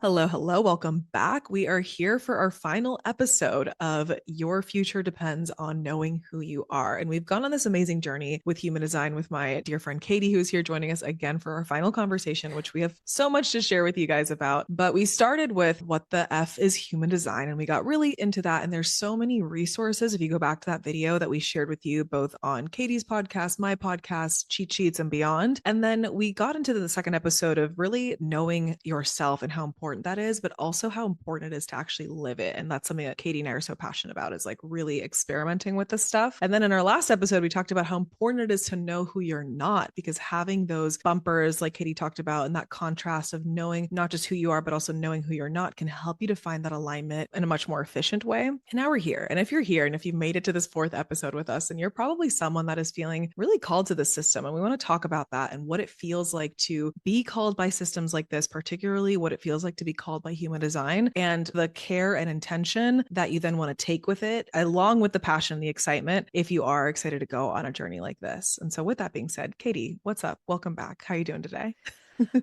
Hello, hello. Welcome back. We are here for our final episode of Your Future Depends on Knowing Who You Are. And we've gone on this amazing journey with human design with my dear friend Katie, who's here joining us again for our final conversation, which we have so much to share with you guys about. But we started with what the F is human design, and we got really into that. And there's so many resources. If you go back to that video that we shared with you, both on Katie's podcast, my podcast, Cheat Sheets, and beyond. And then we got into the second episode of really knowing yourself and how important that is, but also how important it is to actually live it. And that's something that Katie and I are so passionate about, is like really experimenting with this stuff. And then in our last episode, we talked about how important it is to know who you're not, because having those bumpers, like Katie talked about, and that contrast of knowing not just who you are, but also knowing who you're not, can help you to find that alignment in a much more efficient way. And now we're here. And if you're here and if you've made it to this fourth episode with us, and you're probably someone that is feeling really called to the system, and we want to talk about that and what it feels like to be called by systems like this, particularly what it feels like to be called by human design, and the care and intention that you then want to take with it, along with the passion, the excitement, if you are excited to go on a journey like this. And so with that being said, Katie, what's up? Welcome back. How are you doing today?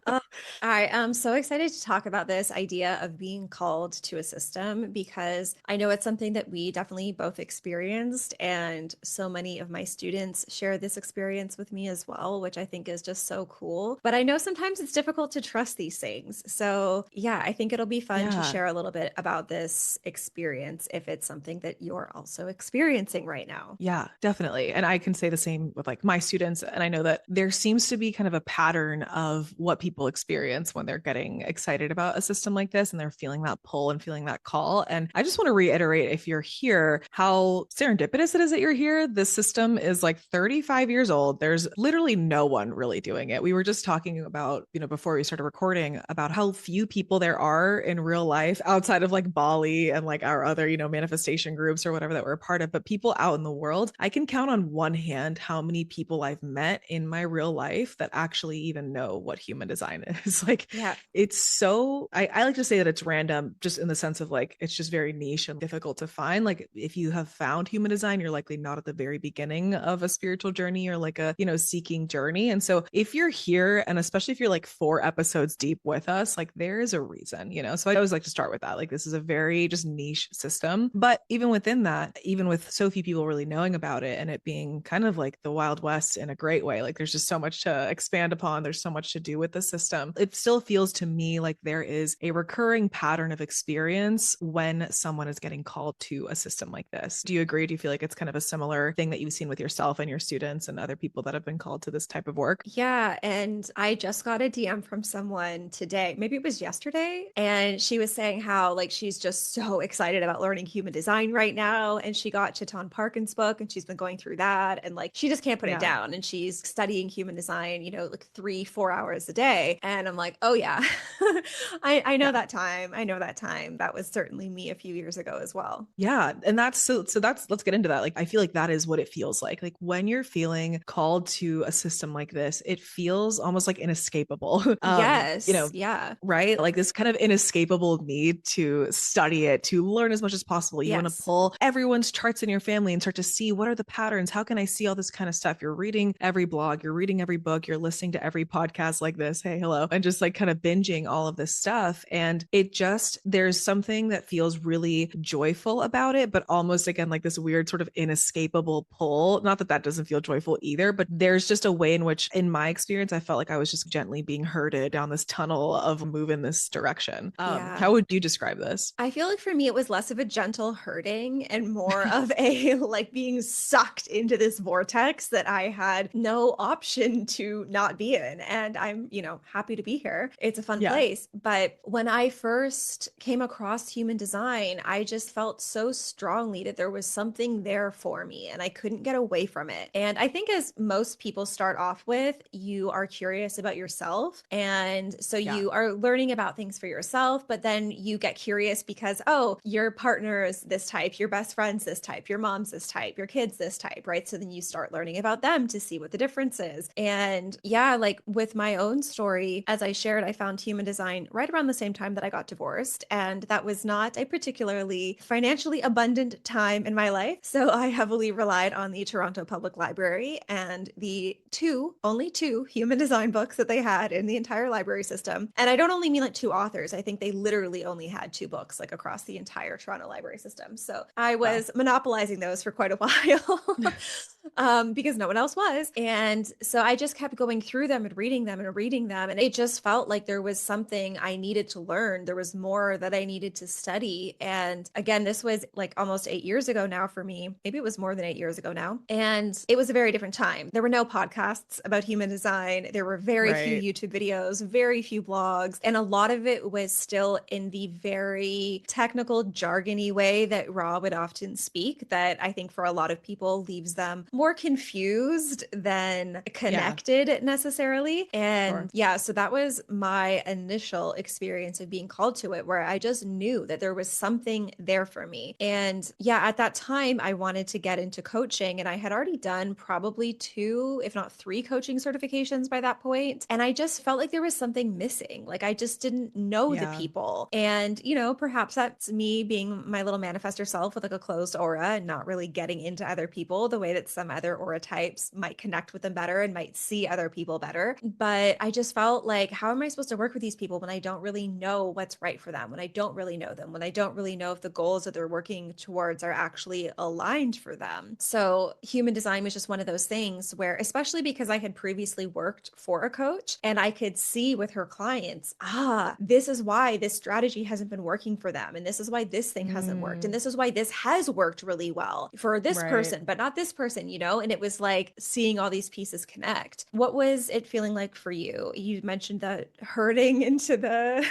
Uh, I am so excited to talk about this idea of being called to a system, because I know it's something that we definitely both experienced, and so many of my students share this experience with me as well, which I think is just so cool. But I know sometimes it's difficult to trust these things. So, yeah, I think it'll be fun to Yeah. share a little bit about this experience if it's something that you're also experiencing right now. Yeah, definitely. And I can say the same with like my students. And I know that there seems to be kind of a pattern of what people experience when they're getting excited about a system like this and they're feeling that pull and feeling that call. And I just want to reiterate, if you're here, how serendipitous it is that you're here. This system is like 35 years old. There's literally no one really doing it. We were just talking about, before we started recording, about how few people there are in real life outside of like Bali and like our other, manifestation groups or whatever that we're a part of. But people out in the world, I can count on one hand how many people I've met in my real life that actually even know what human design is. Like, Yeah. it's so, I like to say that it's random, just in the sense of like, it's just very niche and difficult to find. Like, if you have found human design, you're likely not at the very beginning of a spiritual journey or like a, seeking journey. And so if you're here, and especially if you're like 4 episodes deep with us, like there is a reason, So I always like to start with that. Like, this is a very just niche system. But even within that, even with so few people really knowing about it and it being kind of like the Wild West in a great way, like there's just so much to expand upon. There's so much to do with the system. It still feels to me like there is a recurring pattern of experience when someone is getting called to a system like this. Do you agree? Do you feel like it's kind of a similar thing that you've seen with yourself and your students and other people that have been called to this type of work? Yeah, and I just got a DM from someone today, maybe it was yesterday, and she was saying how like she's just so excited about learning human design right now, and she got Chiton Parkin's book and she's been going through that, and like she just can't put it Yeah. down, and she's studying human design, like 3-4 hours a day. And I'm like, oh yeah, I know Yeah. that time. I know that time. That was certainly me a few years ago as well. Yeah. And that's so that's let's get into that. Like, I feel like that is what it feels like. Like, when you're feeling called to a system like this, it feels almost like inescapable. Yes, yeah. Right? Like this kind of inescapable need to study it, to learn as much as possible. You want to Yes. pull everyone's charts in your family and start to see what are the patterns? How can I see all this kind of stuff? You're reading every blog, you're reading every book, you're listening to every podcast like this. Hey, hello. And just like kind of binging all of this stuff. And there's something that feels really joyful about it, but almost again, like this weird sort of inescapable pull. Not that that doesn't feel joyful either, but there's just a way in which, in my experience, I felt like I was just gently being herded down this tunnel of move in this direction. Yeah. How would you describe this? I feel like for me, it was less of a gentle hurting and more of a like being sucked into this vortex that I had no option to not be in. And I'm, happy to be here. It's a fun Yeah. place. But when I first came across human design, I just felt so strongly that there was something there for me and I couldn't get away from it. And I think, as most people start off with, you are curious about yourself. And so Yeah. you are learning about things for yourself, but then you get curious because, oh, your partner is this type, your best friend's this type, your mom's this type, your kid's this type, right? So then you start learning about them to see what the difference is. And yeah, like with my own own story, as I shared, I found human design right around the same time that I got divorced. And that was not a particularly financially abundant time in my life. So I heavily relied on the Toronto Public Library and the only two human design books that they had in the entire library system. And I don't only mean like two authors. I think they literally only had two books like across the entire Toronto library system. So I Wow. was monopolizing those for quite a while. Because no one else was. And so I just kept going through them and reading them and reading them. And it just felt like there was something I needed to learn. There was more that I needed to study. And again, this was like almost 8 years ago now for me. Maybe it was more than 8 years ago now. And it was a very different time. There were no podcasts about human design. There were very few Right. YouTube videos, very few blogs. And a lot of it was still in the very technical, jargony way that Raw would often speak, that I think for a lot of people leaves them more confused than Yeah. connected necessarily. Sure. And yeah, so that was my initial experience of being called to it, where I just knew that there was something there for me. And yeah, at that time, I wanted to get into coaching, and I had already done probably two, if not three coaching certifications by that point. And I just felt like there was something missing. Like I just didn't know the Yeah. people. And, perhaps that's me being my little manifestor self with like a closed aura and not really getting into other people the way that some other aura types might connect with them better and might see other people better. But I just felt like, how am I supposed to work with these people when I don't really know what's right for them, when I don't really know them, when I don't really know if the goals that they're working towards are actually aligned for them? So human design was just one of those things where, especially because I had previously worked for a coach and I could see with her clients, this is why this strategy hasn't been working for them. And this is why this thing hasn't worked. And Mm, this is why this has worked really well for this right. person, but not this person, And it was like seeing all these pieces connect. What was it feeling like for you? You mentioned that hurting into the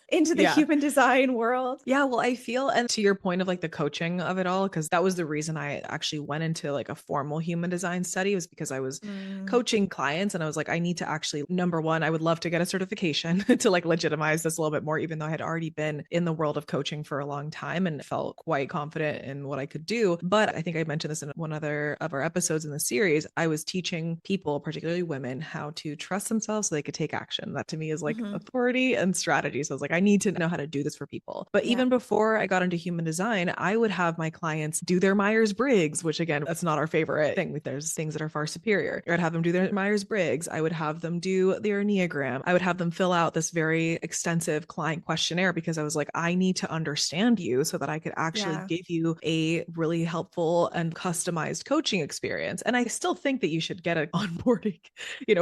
into the Yeah. human design world. Yeah, well, I feel, and to your point of like the coaching of it all, because that was the reason I actually went into like a formal human design study, was because I was Mm, coaching clients and I was like, I need to actually, number one, I would love to get a certification to like legitimize this a little bit more, even though I had already been in the world of coaching for a long time and felt quite confident in what I could do. But I think I mentioned this in one other of our episodes in the series. I was teaching people, particularly women, how to trust themselves so they could take action. That to me is like mhm. authority and strategy. So I was like, I need to know how to do this for people. But Yeah. even before I got into human design, I would have my clients do their Myers-Briggs, which again, that's not our favorite thing. There's things that are far superior. I'd have them do their Myers-Briggs. I would have them do their Enneagram. I would have them fill out this very extensive client questionnaire because I was like, I need to understand you so that I could actually Yeah. give you a really helpful and customized coaching experience. And I still think that you should get an onboarding,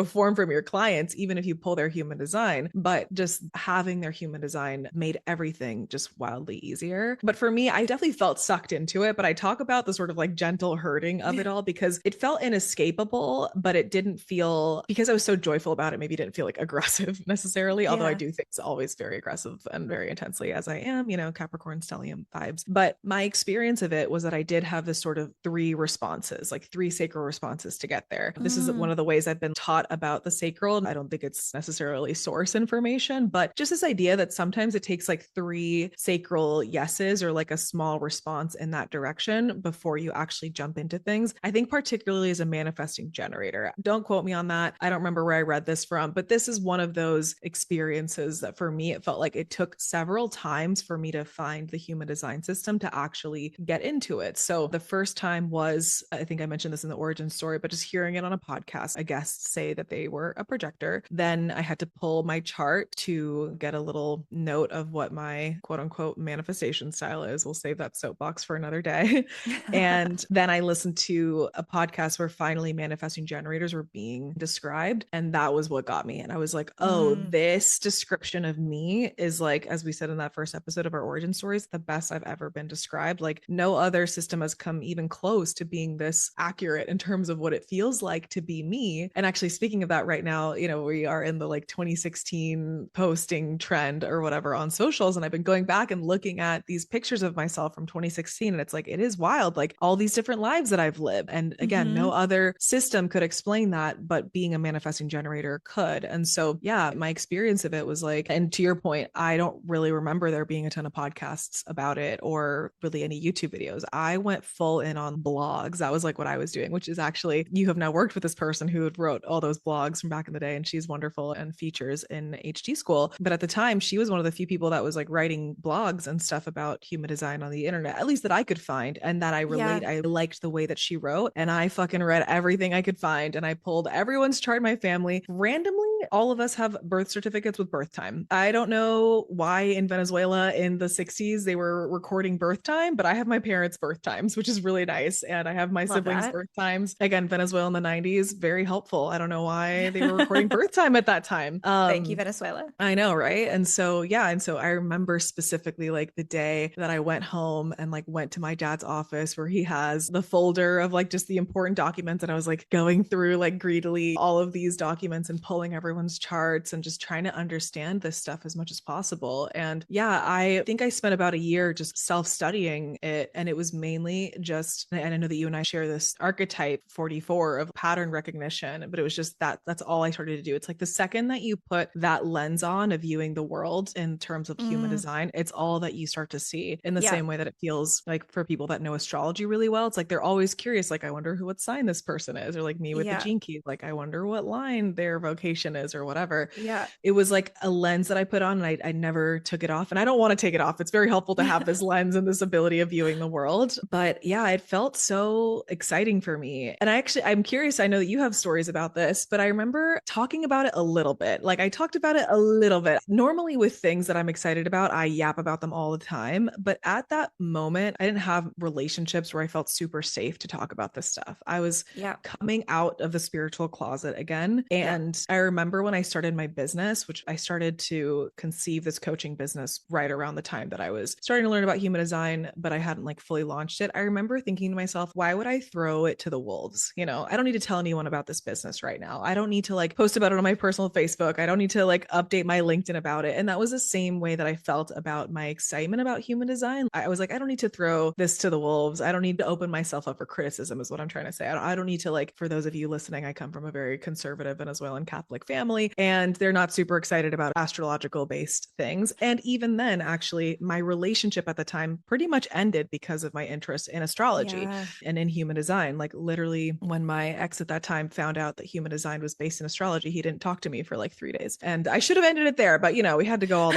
form from your clients, even if you pull their human design. But just having their human design made everything just wildly easier. But for me, I definitely felt sucked into it. But I talk about the sort of like gentle hurting of it all because it felt inescapable, but it didn't feel, because I was so joyful about it, maybe it didn't feel like aggressive necessarily. Although I Yeah. do think it's always very aggressive and very intensely, as I am, Capricorn stellium vibes. But my experience of it was that I did have this sort of three responses, like three sacral responses to get there. This is one Mm, of the ways I've been taught about the sacral. I don't think it's necessarily source information, but just this idea that sometimes it takes like three sacral yeses or like a small response in that direction before you actually jump into things. I think particularly as a manifesting generator. Don't quote me on that. I don't remember where I read this from, but this is one of those experiences that for me, it felt like it took several times for me to find the human design system to actually get into it. So the first time was, I think I mentioned this in the origin story, but just hearing it on a podcast, a guest say that they were a projector. Then I had to pull my chart to get a little note of what my quote unquote manifestation style is. We'll save that soapbox for another day. And then I listened to a podcast where finally manifesting generators were being described. And that was what got me. And I was like, oh, mm, this description of me is like, as we said in that first episode of our origin stories, the best I've ever been described. Like no other system has come even close to being this accurate in terms of what it feels like to be me. And actually, speaking of that right now, we are in the like 2016 posting trend or whatever on socials. And I've been going back and looking at these pictures of myself from 2016. And it's like, it is wild, like all these different lives that I've lived. And again, no mhm. other system could explain that, but being a manifesting generator could. And so, yeah, my experience of it was like, and to your point, I don't really remember there being a ton of podcasts about it or really any YouTube videos. I went full in on blogs. That was like what I was doing, which is actually, you have now worked with this person who wrote all those blogs from back in the day. today, and she's wonderful and features in HT school. But at the time, she was one of the few people that was like writing blogs and stuff about human design on the internet, at least that I could find, and that I Yeah. relate. I liked the way that she wrote, and I fucking read everything I could find, and I pulled everyone's chart in my family. Randomly, all of us have birth certificates with birth time. I don't know why in Venezuela in the 60s they were recording birth time, but I have my parents' birth times, which is really nice. And I have my Love siblings' that. birth times. Again, Venezuela in the 90s, very helpful. I don't know why they were recording birth time at that time. Thank you, Venezuela. I know, right? And so, yeah. And so I remember specifically like the day that I went home and like went to my dad's office where he has the folder of like just the important documents. And I was like going through like greedily all of these documents and pulling everyone's charts and just trying to understand this stuff as much as possible. And yeah, I think I spent about a year just self studying it. And it was mainly just, and I know that you and I share this archetype 44 of pattern recognition, but it was just that's all I started to do. It's like the second that you put that lens on of viewing the world in terms of human Mm, design, it's all that you start to see, in the yeah. same way that it feels like for people that know astrology really well. It's like they're always curious, like, I wonder who what sign this person is, or like me with the Yeah. gene keys, like, I wonder what line their vocation is or whatever. Yeah. It was like a lens that I put on, and I never took it off. And I don't want to take it off. It's very helpful to have this lens and this ability of viewing the world. But yeah, it felt so exciting for me. And I'm curious. I know that you have stories about this, but I remember talking about it a little bit. Like I talked about it a little bit. Normally, with things that I'm excited about, I yap about them all the time. But at that moment, I didn't have relationships where I felt super safe to talk about this stuff. I was Yeah. coming out of the spiritual closet again. Yeah. And I remember when I started my business, which I started to conceive this coaching business right around the time that I was starting to learn about human design, but I hadn't like fully launched it. I remember thinking to myself, why would I throw it to the wolves? You know, I don't need to tell anyone about this business right now. I don't need to like post about it on my personal Facebook. I don't need to like update my LinkedIn about it. And that was the same way that I felt about my excitement about human design. I was like, I don't need to throw this to the wolves. I don't need to open myself up for criticism, is what I'm trying to say. I don't need to like, for those of you listening, I come from a very conservative Venezuelan Catholic family, and they're not super excited about astrological based things. And even then, actually, my relationship at the time pretty much ended because of my interest in astrology Yeah. and in human design. Like literally, when my ex at that time found out that human design was based in astrology, he didn't talk to me for like 3 days. And I should have ended it there, but you know, we had to go all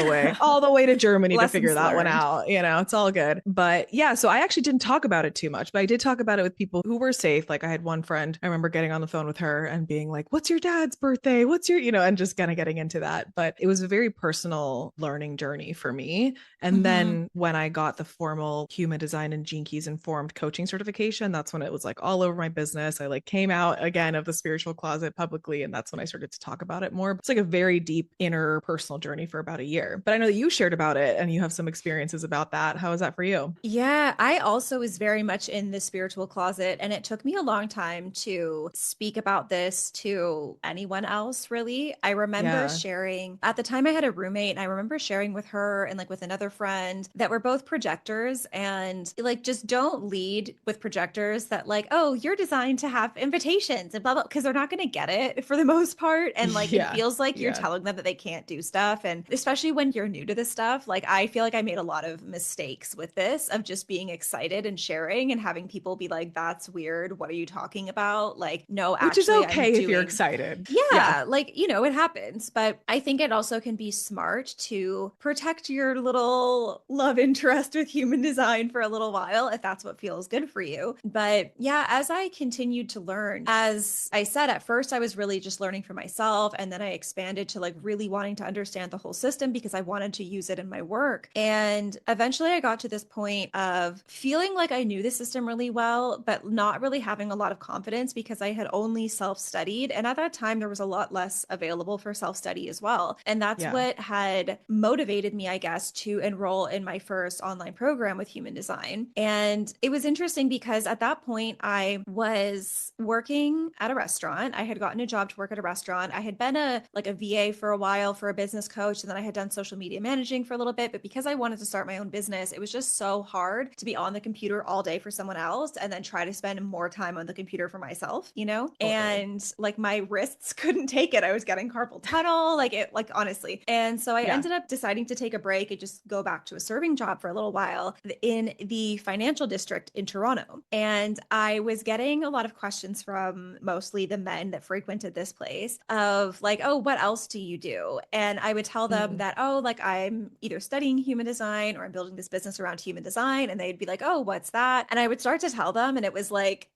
the way to Germany to figure Lessons that one learned. out. You know, it's all good. But yeah, so I actually didn't talk about it too much, but I did talk about it with people who were safe. Like I had one friend, I remember getting on the phone with her and being like, what's your dad's birthday? What's your, you know, and just kind of getting into that. But it was a very personal learning journey for me. And Mm-hmm. then when I got the formal human design and gene keys informed coaching certification, that's when it was like all over my business. I like came out again of the spiritual closet publicly. And that's when I started to talk about it more. It's like a very deep inner personal journey for about a year. But I know that you shared about it and you have some experiences about that. How is that for you? Yeah, I also was very much in the spiritual closet, and it took me a long time to speak about this to anyone else, really. I remember Yeah. sharing at the time I had a roommate, and I remember sharing with her and like with another friend that we're both projectors, and like just don't lead with projectors that, like, oh, you're designed to have invitations and blah blah, because they're not going to get it for the most part. And like it Yeah. feels like you're Yeah. telling them that they can't do stuff. And especially when you're new to this stuff, like I feel like I made a lot of mistakes with this of just being excited and sharing and having people be like, that's weird. What are you talking about? Like, no, Which is actually, I'm okay if you're doing. excited. Yeah. Yeah, like, it happens. But I think it also can be smart to protect your little love interest with human design for a little while if that's what feels good for you. But yeah, as I continued to learn, as I said, at first I was really just learning for myself. And then I expanded to like really wanting to understand the whole system because I wanted to use it in my work. And eventually I got to this point of feeling like I knew the system really well, but not really having a lot of confidence because I had only self studied. And at that time, there was a lot less available for self study as well. And that's Yeah. what had motivated me, I guess, to enroll in my first online program with human design. And it was interesting because at that point, I was working at a restaurant. I had gotten a job to work at a restaurant. I had been a VA for a while for a business coach, and then I had done social media managing for a little bit. But because I wanted to start my own business, it was just so hard to be on the computer all day for someone else and then try to spend more time on the computer for myself, you know? Totally. And like my wrists couldn't take it and I was getting carpal tunnel, like honestly. And so I Yeah. ended up deciding to take a break and just go back to a serving job for a little while in the financial district in Toronto. And I was getting a lot of questions from mostly the men that frequented this place of like, oh, what else do you do? And I would tell them Mm. that, oh, like I'm either studying human design or I'm building this business around human design. And they'd be like, oh, what's that? And I would start to tell them, and it was like,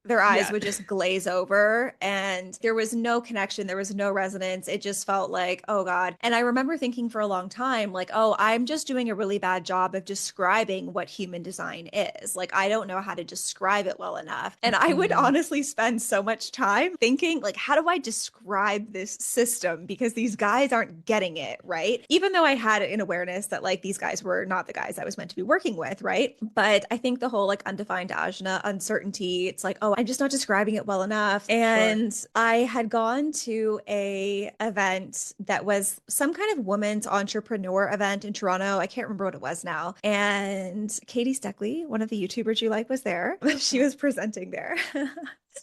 their eyes Yeah. would just glaze over and there was no connection. There was no resonance. It just felt like, oh God. And I remember thinking for a long time, like, oh, I'm just doing a really bad job of describing what human design is. Like, I don't know how to describe it well enough. And I would Mm. honestly spend so much time thinking, like, how do I describe this system? Because these guys aren't getting it, right? Even though I had an awareness that, like, these guys were not the guys I was meant to be working with, right? But I think the whole, like, undefined ajna, uncertainty, it's like, oh, I'm just not describing it well enough. Sure. And I had gone to a event that was some kind of women's entrepreneur event in Toronto. I can't remember what it was now. And Katie Steckley, one of the YouTubers you like, was there. She was presenting there.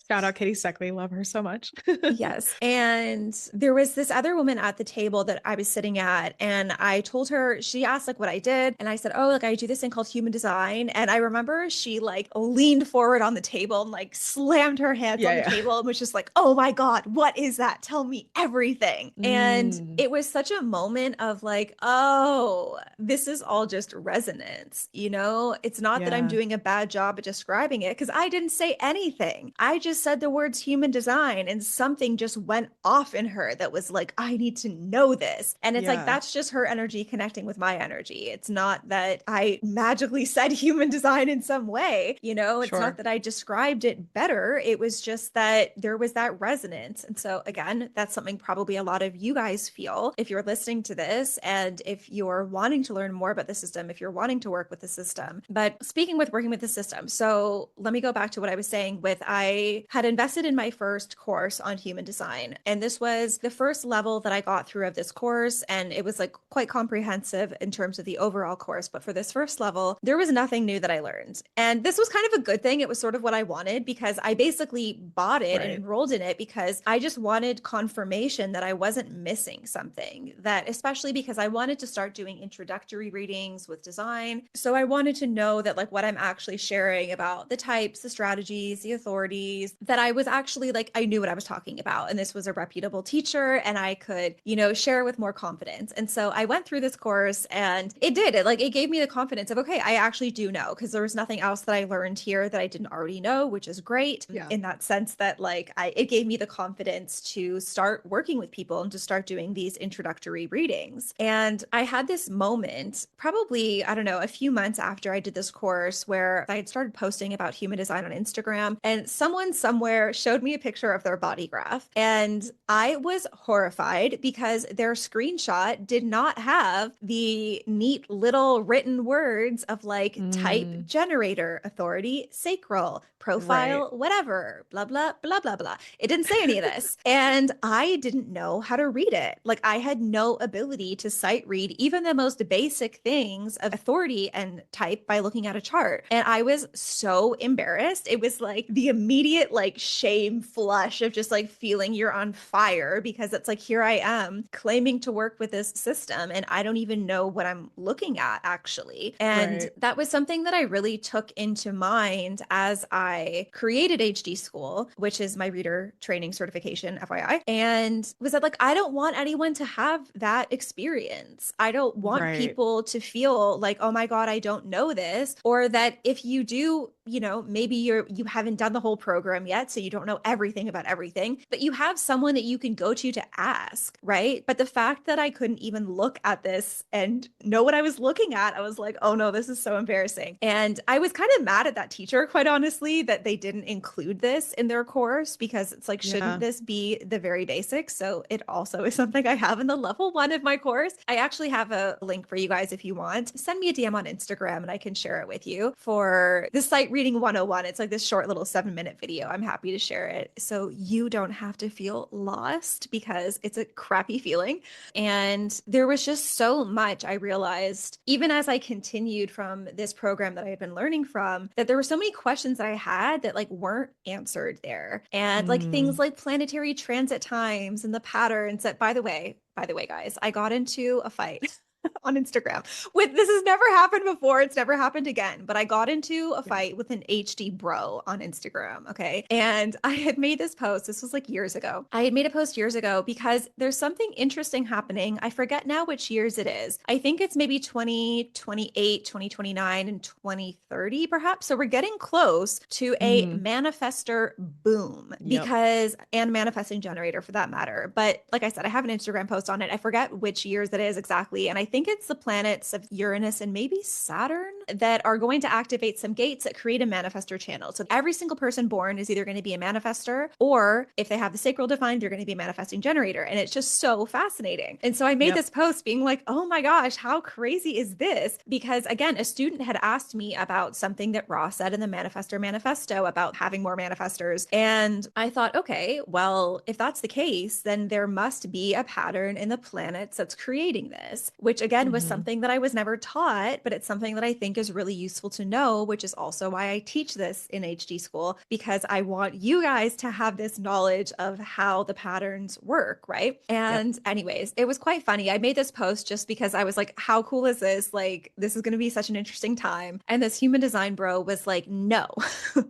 Shout out Katie Seckley. Love her so much. Yes. And there was this other woman at the table that I was sitting at. And I told her, she asked like what I did. And I said, oh, like I do this thing called human design. And I remember she like leaned forward on the table and like slammed her hands Yeah, on the yeah. table and was just like, oh my God, what is that? Tell me everything. And Mm. it was such a moment of like, oh, this is all just resonance. You know, it's not that I'm Yeah. doing a bad job at describing it because I didn't say anything. I just said the words human design and something just went off in her that was like, I need to know this. And it's like, Yeah. that's just her energy connecting with my energy. It's not that I magically said human design in some way. You know, it's not Sure. that I described it better. It was just that there was that resonance. And so, again, that's something probably a lot of you guys feel if you're listening to this and if you're wanting to learn more about the system, if you're wanting to work with the system. But speaking with working with the system, so let me go back to what I was saying with I had invested in my first course on human design. And this was the first level that I got through of this course. And it was like quite comprehensive in terms of the overall course. But for this first level, there was nothing new that I learned. And this was kind of a good thing. It was sort of what I wanted because I basically bought it and Right. enrolled in it because I just wanted confirmation that I wasn't missing something, that especially because I wanted to start doing introductory readings with design. So I wanted to know that like what I'm actually sharing about the types, the strategies, the authorities, that I was actually like, I knew what I was talking about. And this was a reputable teacher and I could, you know, share with more confidence. And so I went through this course and it did it. Like it gave me the confidence of, okay, I actually do know because there was nothing else that I learned here that I didn't already know, which is great Yeah. in that sense that like it gave me the confidence to start working with people and to start doing these introductory readings. And I had this moment probably, I don't know, a few months after I did this course where I had started posting about human design on Instagram and someone somewhere showed me a picture of their body graph. And I was horrified because their screenshot did not have the neat little written words of like type Mm. generator, authority, sacral, Right. profile, whatever, blah, blah, blah, blah, blah. It didn't say any of this. And I didn't know how to read it. Like I had no ability to sight read even the most basic things of authority and type by looking at a chart. And I was so embarrassed. It was like the immediate like shame flush of just like feeling you're on fire because it's like, here I am claiming to work with this system and I don't even know what I'm looking at actually. And Right. that was something that I really took into mind as I created HD School, which is my reader training certification, FYI, and was that like, I don't want anyone to have that experience. I don't want Right. people to feel like, oh my God, I don't know this, or that if you do, you know, maybe you haven't done the whole program yet, so you don't know everything about everything, but you have someone that you can go to ask, right? But the fact that I couldn't even look at this and know what I was looking at, I was like, oh no, this is so embarrassing. And I was kind of mad at that teacher, quite honestly, that they didn't include this in their course because it's like, shouldn't Yeah. this be the very basics? So it also is something I have in the level 1 of my course. I actually have a link for you guys if you want. Send me a DM on Instagram and I can share it with you for the site Light Reading 101. It's like this short little 7-minute video. I'm happy to share it. So you don't have to feel lost because it's a crappy feeling. And there was just so much I realized, even as I continued from this program that I had been learning from, that there were so many questions that I had that like weren't answered there. And like things Mm. like planetary transit times and the patterns that, by the way, guys, I got into a fight on Instagram with this has never happened before. It's never happened again. But I got into a Yeah. fight with an HD bro on Instagram. Okay. And I had made this post. This was like years ago. I had made a post years ago because there's something interesting happening. I forget now which years it is. I think it's maybe 2028, 2029, and 2030, perhaps. So we're getting close to a Hmm. manifester boom Yep. and manifesting generator for that matter. But like I said, I have an Instagram post on it. I forget which years it is exactly. And I think it's the planets of Uranus and maybe Saturn that are going to activate some gates that create a manifestor channel. So every single person born is either going to be a manifestor, or if they have the sacral defined, they're going to be a manifesting generator. And it's just so fascinating. And so I made Yep. this post being like, oh my gosh, how crazy is this? Because again, a student had asked me about something that Ross said in the Manifestor Manifesto about having more manifestors. And I thought, okay, well, if that's the case, then there must be a pattern in the planets that's creating this, which again was Hmm. something that I was never taught, but it's something that I think is really useful to know, which is also why I teach this in HD school, because I want you guys to have this knowledge of how the patterns work, right? Yep. And anyways, it was quite funny. I made this post just because I was like, how cool is this? Like, this is going to be such an interesting time. And this human design bro was like, no,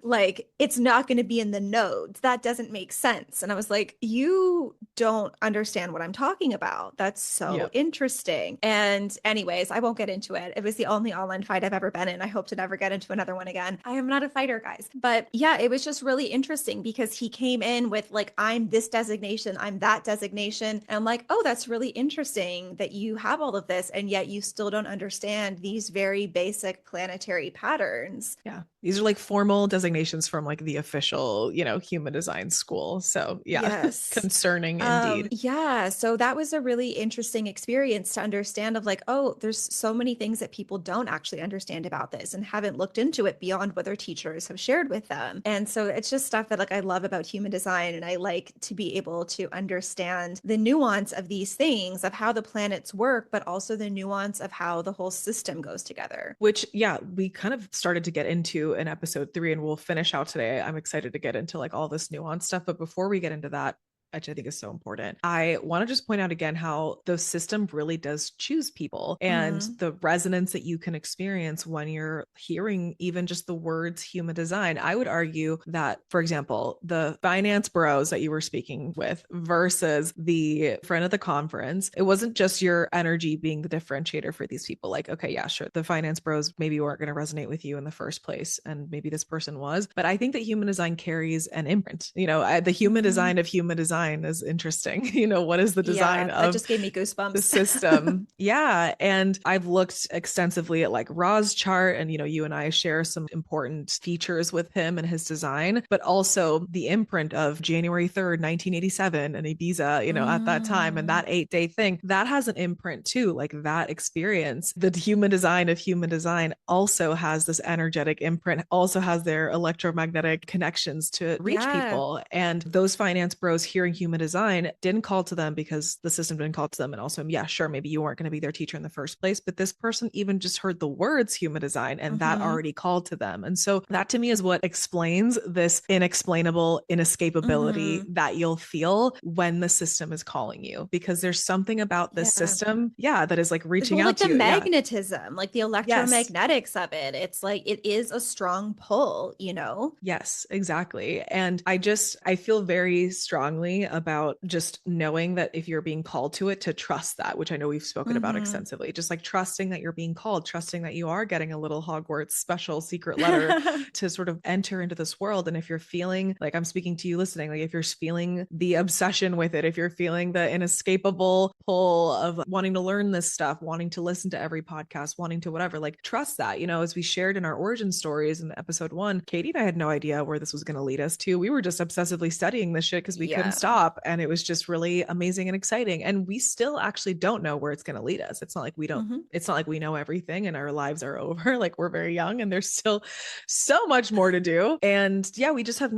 like, it's not going to be in the nodes. That doesn't make sense. And I was like, you don't understand what I'm talking about. That's so Yep. interesting. And anyways, I won't get into it. It was the only online fight I've ever been in. I hope to never get into another one again. I am not a fighter, guys. But yeah, it was just really interesting because he came in with like, I'm this designation, I'm that designation. And I'm like, oh, that's really interesting that you have all of this, and yet you still don't understand these very basic planetary patterns. Yeah. These are like formal designations from like the official, human design school. So yeah, Yes. concerning indeed. Yeah, so that was a really interesting experience to understand of like, oh, there's so many things that people don't actually understand about this and haven't looked into it beyond what their teachers have shared with them. And so it's just stuff that like I love about human design, and I like to be able to understand the nuance of these things, of how the planets work, but also the nuance of how the whole system goes together. Which, yeah, we kind of started to get into in episode 3, and we'll finish out today. I'm excited to get into like all this nuance stuff. But before we get into that, which I think is so important, I want to just point out again how the system really does choose people, and Mm-hmm. the resonance that you can experience when you're hearing even just the words human design. I would argue that, for example, the finance bros that you were speaking with versus the friend of the conference, it wasn't just your energy being the differentiator for these people. Like, okay, yeah, sure, the finance bros maybe weren't going to resonate with you in the first place, and maybe this person was. But I think that human design carries an imprint. The human Mm-hmm. design of human design is interesting. What is the Yeah, design that of just gave me the goosebumps. system? Yeah. And I've looked extensively at like Ra's chart, and you and I share some important features with him and his design, but also the imprint of January 3rd, 1987 and Ibiza, at that time, and Mm, that 8-day thing that has an imprint too. Like that experience, the human design of human design also has this energetic imprint, also has their electromagnetic connections to reach yeah. people. And those finance bros hearing human design didn't call to them because the system didn't call to them. And also, yeah, sure, maybe you weren't going to be their teacher in the first place, but this person even just heard the words human design, and that Mm-hmm. already called to them. And so that to me is what explains this inexplainable inescapability Mm-hmm. that you'll feel when the system is calling you, because there's something about this Yeah. system, yeah, that is like reaching Well, out like to the you. Yeah. magnetism, like the Yes. electromagnetics of it. It's like it is a strong pull, you know? Yes, exactly. And I feel very strongly about just knowing that if you're being called to it, to trust that, which I know we've spoken about Mm-hmm. extensively, just like trusting that you're being called, trusting that you are getting a little Hogwarts special secret letter to sort of enter into this world. And if you're feeling like I'm speaking to you listening, like if you're feeling the obsession with it, if you're feeling the inescapable pull of wanting to learn this stuff, wanting to listen to every podcast, wanting to whatever, like trust that, as we shared in our origin stories in episode 1, Katie and I had no idea where this was going to lead us to. We were just obsessively studying this shit because we couldn't Yeah. stop. stop. And it was just really amazing and exciting. And we still actually don't know where it's going to lead us. It's not like Hmm. it's not like we know everything and our lives are over. Like we're very young and there's still so much more to do. And yeah, we have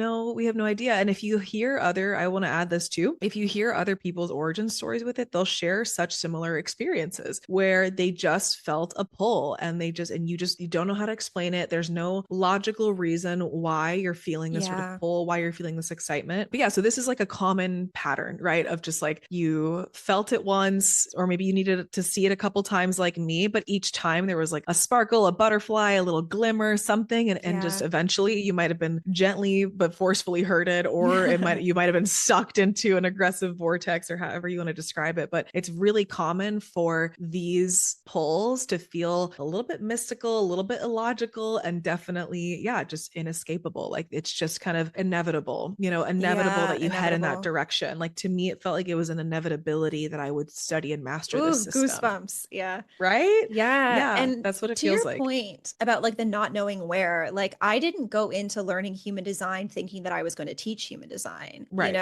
no idea. And if you hear I want to add this too. If you hear other people's origin stories with it, they'll share such similar experiences where they just felt a pull and you don't know how to explain it. There's no logical reason why you're feeling this sort of Yeah. pull, why you're feeling this excitement. But yeah, so this is like a common pattern, right? Of just like you felt it once, or maybe you needed to see it a couple times like me, but each time there was like a sparkle, a butterfly, a little glimmer, something, and just Yeah. eventually you might have been gently but forcefully hurted, or you might have been sucked into an aggressive vortex, or however you want to describe it. But it's really common for these pulls to feel a little bit mystical, a little bit illogical, and definitely, yeah, just inescapable. Like it's just kind of inevitable, inevitable Yeah. that you head in that Inevitable. direction. Like to me, it felt like it was an inevitability that I would study and master this Ooh, system. goosebumps. Yeah. Right? Yeah. Yeah, And that's what it to feels your like. point about like the not knowing where, like I didn't go into learning human design thinking that I was going to teach human design, Right.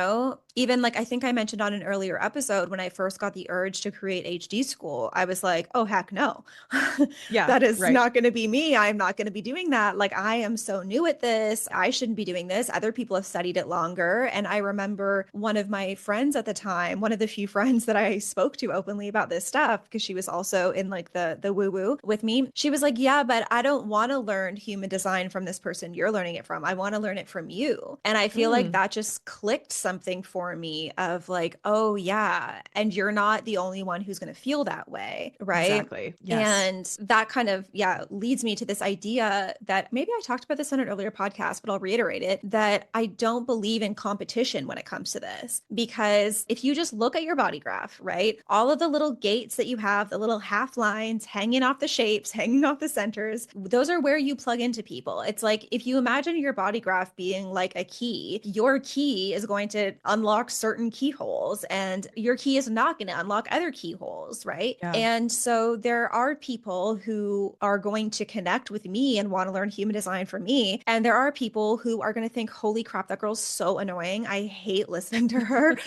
Even like I think I mentioned on an earlier episode when I first got the urge to create HD school, I was like, oh, heck no. Yeah, That is right. not going to be me. I'm not going to be doing that. Like I am so new at this. I shouldn't be doing this. Other people have studied it longer. And I remember one of my friends at the time, one of the few friends that I spoke to openly about this stuff, because she was also in like the woo woo with me. She was like, "Yeah, but I don't want to learn human design from this person you're learning it from. I want to learn it from you." And I feel like Mm, that just clicked something for me of like, "Oh yeah, and you're not the only one who's going to feel that way, right?" exactly. Yes. And that kind of, yeah, leads me to this idea that maybe I talked about this on an earlier podcast, but I'll reiterate it, that I don't believe in competition when it comes to this. Because if you just look at your body graph, right, all of the little gates that you have, the little half lines hanging off the shapes, hanging off the centers, those are where you plug into people. It's like if you imagine your body graph being like a key, your key is going to unlock certain keyholes, and your key is not going to unlock other keyholes, right? Yeah. And so there are people who are going to connect with me and want to learn human design from me. And there are people who are going to think, holy crap, that girl's so annoying. I hate listening to her.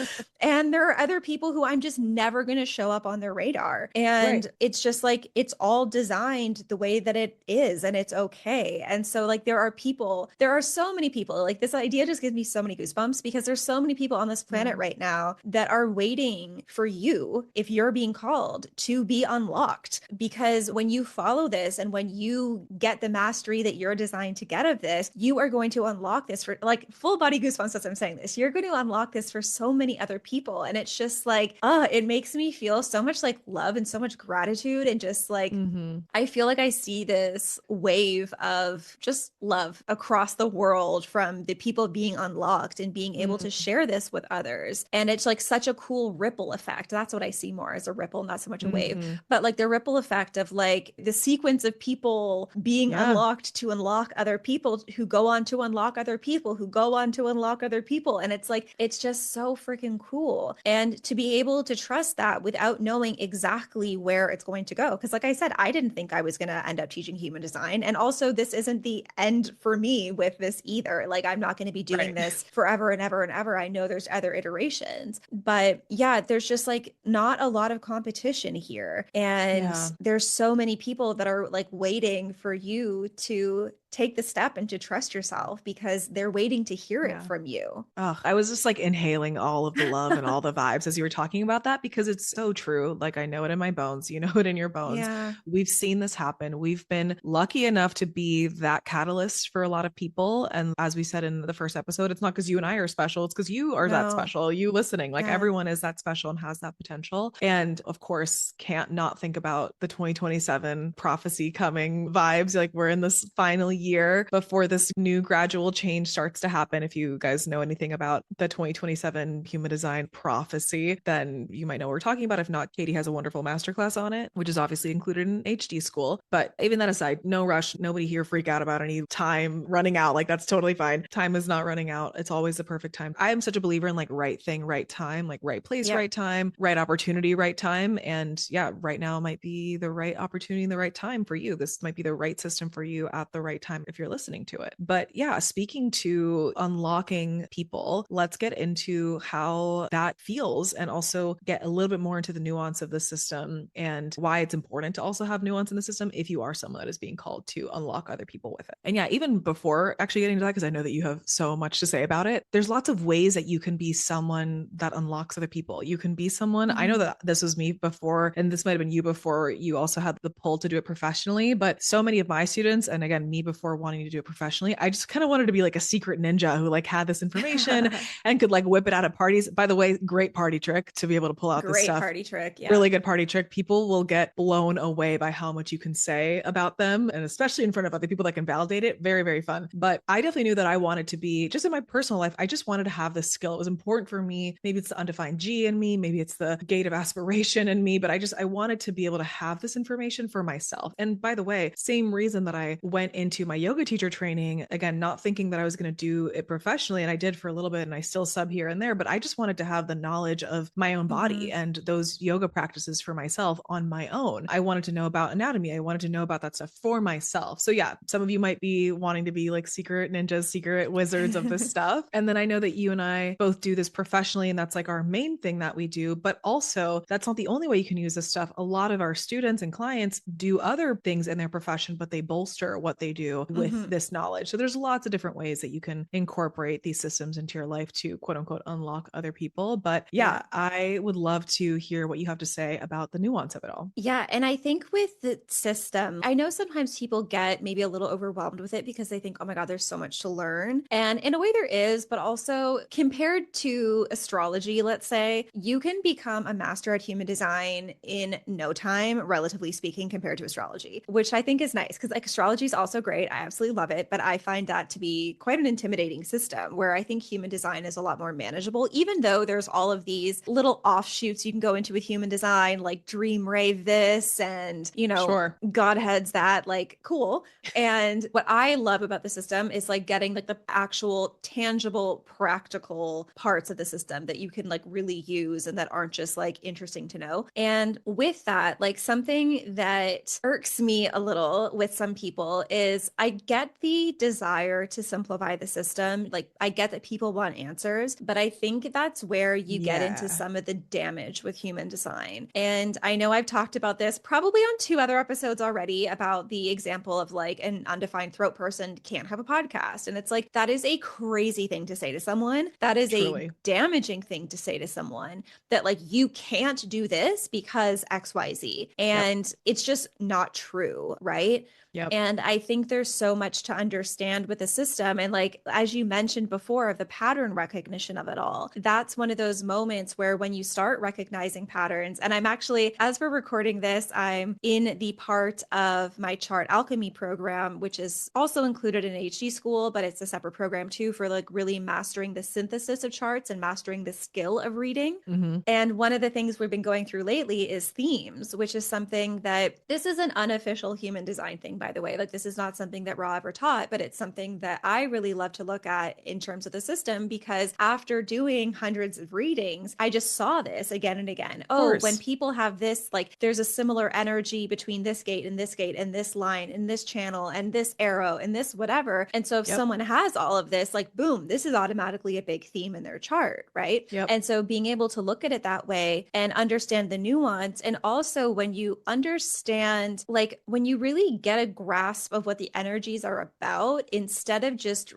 And there are other people who I'm just never going to show up on their radar. Right. And it's just like, it's all designed the way that it is, and it's okay. And so, like, there are so many people, like, this idea just gives me so many goosebumps because there's so many people on this planet Yeah. right now that are waiting for you, if you're being called, to be unlocked. Because when you follow this and when you get the mastery that you're designed to get of this, you are going to unlock this for like full body goosebumps as I'm saying this. You're going to unlock this for so many other people. And it's just like, it makes me feel so much like love and so much gratitude. And just like, Mm-hmm. I feel like I see this wave of just love across the world from the people being unlocked and being able to Mm-hmm. share this with others. And it's like such a cool ripple effect. That's what I see more as a ripple, not so much a wave, Mm-hmm. but like the ripple effect of like the sequence of people being Yeah. unlocked to unlock other people who go on to unlock other people who go on to unlock other people. And it's like, it's just so freaking cool. And to be able to trust that without knowing exactly where it's going to go. Because, like I said, I didn't think I was going to end up teaching human design. And also, this isn't the end for me with this either. Like, I'm not going to be doing Right. this forever and ever and ever. I know there's other iterations, but yeah, there's just like not a lot of competition here. And Yeah. there's so many people that are like waiting for you to take the step and to trust yourself because they're waiting to hear it Yeah. from you. Oh, I was just like inhaling all of the love and all the vibes as you were talking about that because it's so true. Like I know it in my bones, you know it in your bones. Yeah. We've seen this happen. We've been lucky enough to be that catalyst for a lot of people. And as we said in the first episode, it's not because you and I are special, it's because you are that No. special. You listening, like Yeah. everyone is that special and has that potential. And of course, can't not think about the 2027 prophecy coming vibes. Like we're in this final year before this new gradual change starts to happen. If you guys know anything about the 2027 human design prophecy, then you might know what we're talking about. If not, Katie has a wonderful masterclass on it, which is obviously included in HD school. But even that aside, no rush. Nobody here freak out about any time running out. Like that's totally fine. Time is not running out. It's always the perfect time. I am such a believer in like right thing, right time, like right place, Yep. right time, right opportunity, right time. And yeah, right now might be the right opportunity, the right time for you. This might be the right system for you at the right time if you're listening to it. But yeah, speaking to unlocking people, let's get into how that feels and also get a little bit more into the nuance of the system and why it's important to also have nuance in the system if you are someone that is being called to unlock other people with it. And yeah, even before actually getting to that, because I know that you have so much to say about it, there's lots of ways that you can be someone that unlocks other people. You can be someone, I know Mhm. that this was me before, and this might have been you before you also had the pull to do it professionally, but so many of my students, and again, me before wanting to do it professionally, I just kind of wanted to be like a secret ninja who like had this information and could like whip it out at parties. By the way, great party trick to be able to pull out this Great stuff. party trick. Yeah. Really good party trick. People will get blown away by how much you can say about them, and especially in front of other people that can validate it. Very, very fun. But I definitely knew that I wanted to be, just in my personal life, I just wanted to have this skill. It was important for me. Maybe it's the undefined G in me, maybe it's the gate of aspiration in me, but I wanted to be able to have this information for myself. And by the way, same reason that I went into my yoga teacher training, again, not thinking that I was going to do it professionally. And I did for a little bit, and I still sub here and there, but I just wanted to have the knowledge of my own body Mhm. and those yoga practices for myself on my own. I wanted to know about anatomy. I wanted to know about that stuff for myself. So yeah, some of you might be wanting to be like secret ninjas, secret wizards of this stuff. And then I know that you and I both do this professionally, and that's like our main thing that we do. But also, that's not the only way you can use this stuff. A lot of our students and clients do other things in their profession, but they bolster what they do with Mhm. this knowledge. So there's lots of different ways that you can incorporate these systems into your life to quote unquote unlock other people. But Yeah. yeah, I would love to hear what you have to say about the nuance of it all. Yeah, and I think with the system, I know sometimes people get maybe a little overwhelmed with it because they think, oh my God, there's so much to learn. And in a way, there is, but also compared to astrology, let's say, you can become a master at human design in no time, relatively speaking, compared to astrology, which I think is nice because like astrology is also great. I absolutely love it, but I find that to be quite an intimidating system where I think human design is a lot more manageable, even though there's all of these little offshoots you can go into with human design, like dream rave this and, Sure. Godheads that, like, cool. And what I love about the system is like getting like the actual tangible, practical parts of the system that you can like really use and that aren't just like interesting to know. And with that, like something that irks me a little with some people is I get the desire to simplify the system. Like I get that people want answers, but I think that's where you get into Yeah. some of the damage with human design. And I know I've talked about this probably on 2 other episodes already about the example of like an undefined throat person can't have a podcast. And it's like, that is a crazy thing to say to someone. That is a Truly. damaging thing to say to someone that like, you can't do this because XYZ. Yep. And it's just not true, right? Yep. And I think there's so much to understand with the system. And like, as you mentioned before, of the pattern recognition of it all, that's one of those moments where when you start recognizing patterns, and I'm actually, as we're recording this, I'm in the part of my chart alchemy program, which is also included in HD school, but it's a separate program too for like really mastering the synthesis of charts and mastering the skill of reading. Mm-hmm. And one of the things we've been going through lately is themes, which is something that this is an unofficial human design thing, by the way. Like, this is not something that Ra ever taught, but it's something that I really love to look at in terms of the system because after doing hundreds of readings, I just saw this again and again. Of Oh, when course. people have this, like, there's a similar energy between this gate and this gate and this line and this channel and this arrow and this whatever. And so if Yep. someone has all of this, like, boom, this is automatically a big theme in their chart, right? Yep. And so being able to look at it that way and understand the nuance, and also when you understand, like, when you really get a grasp of what the energies are about, instead of just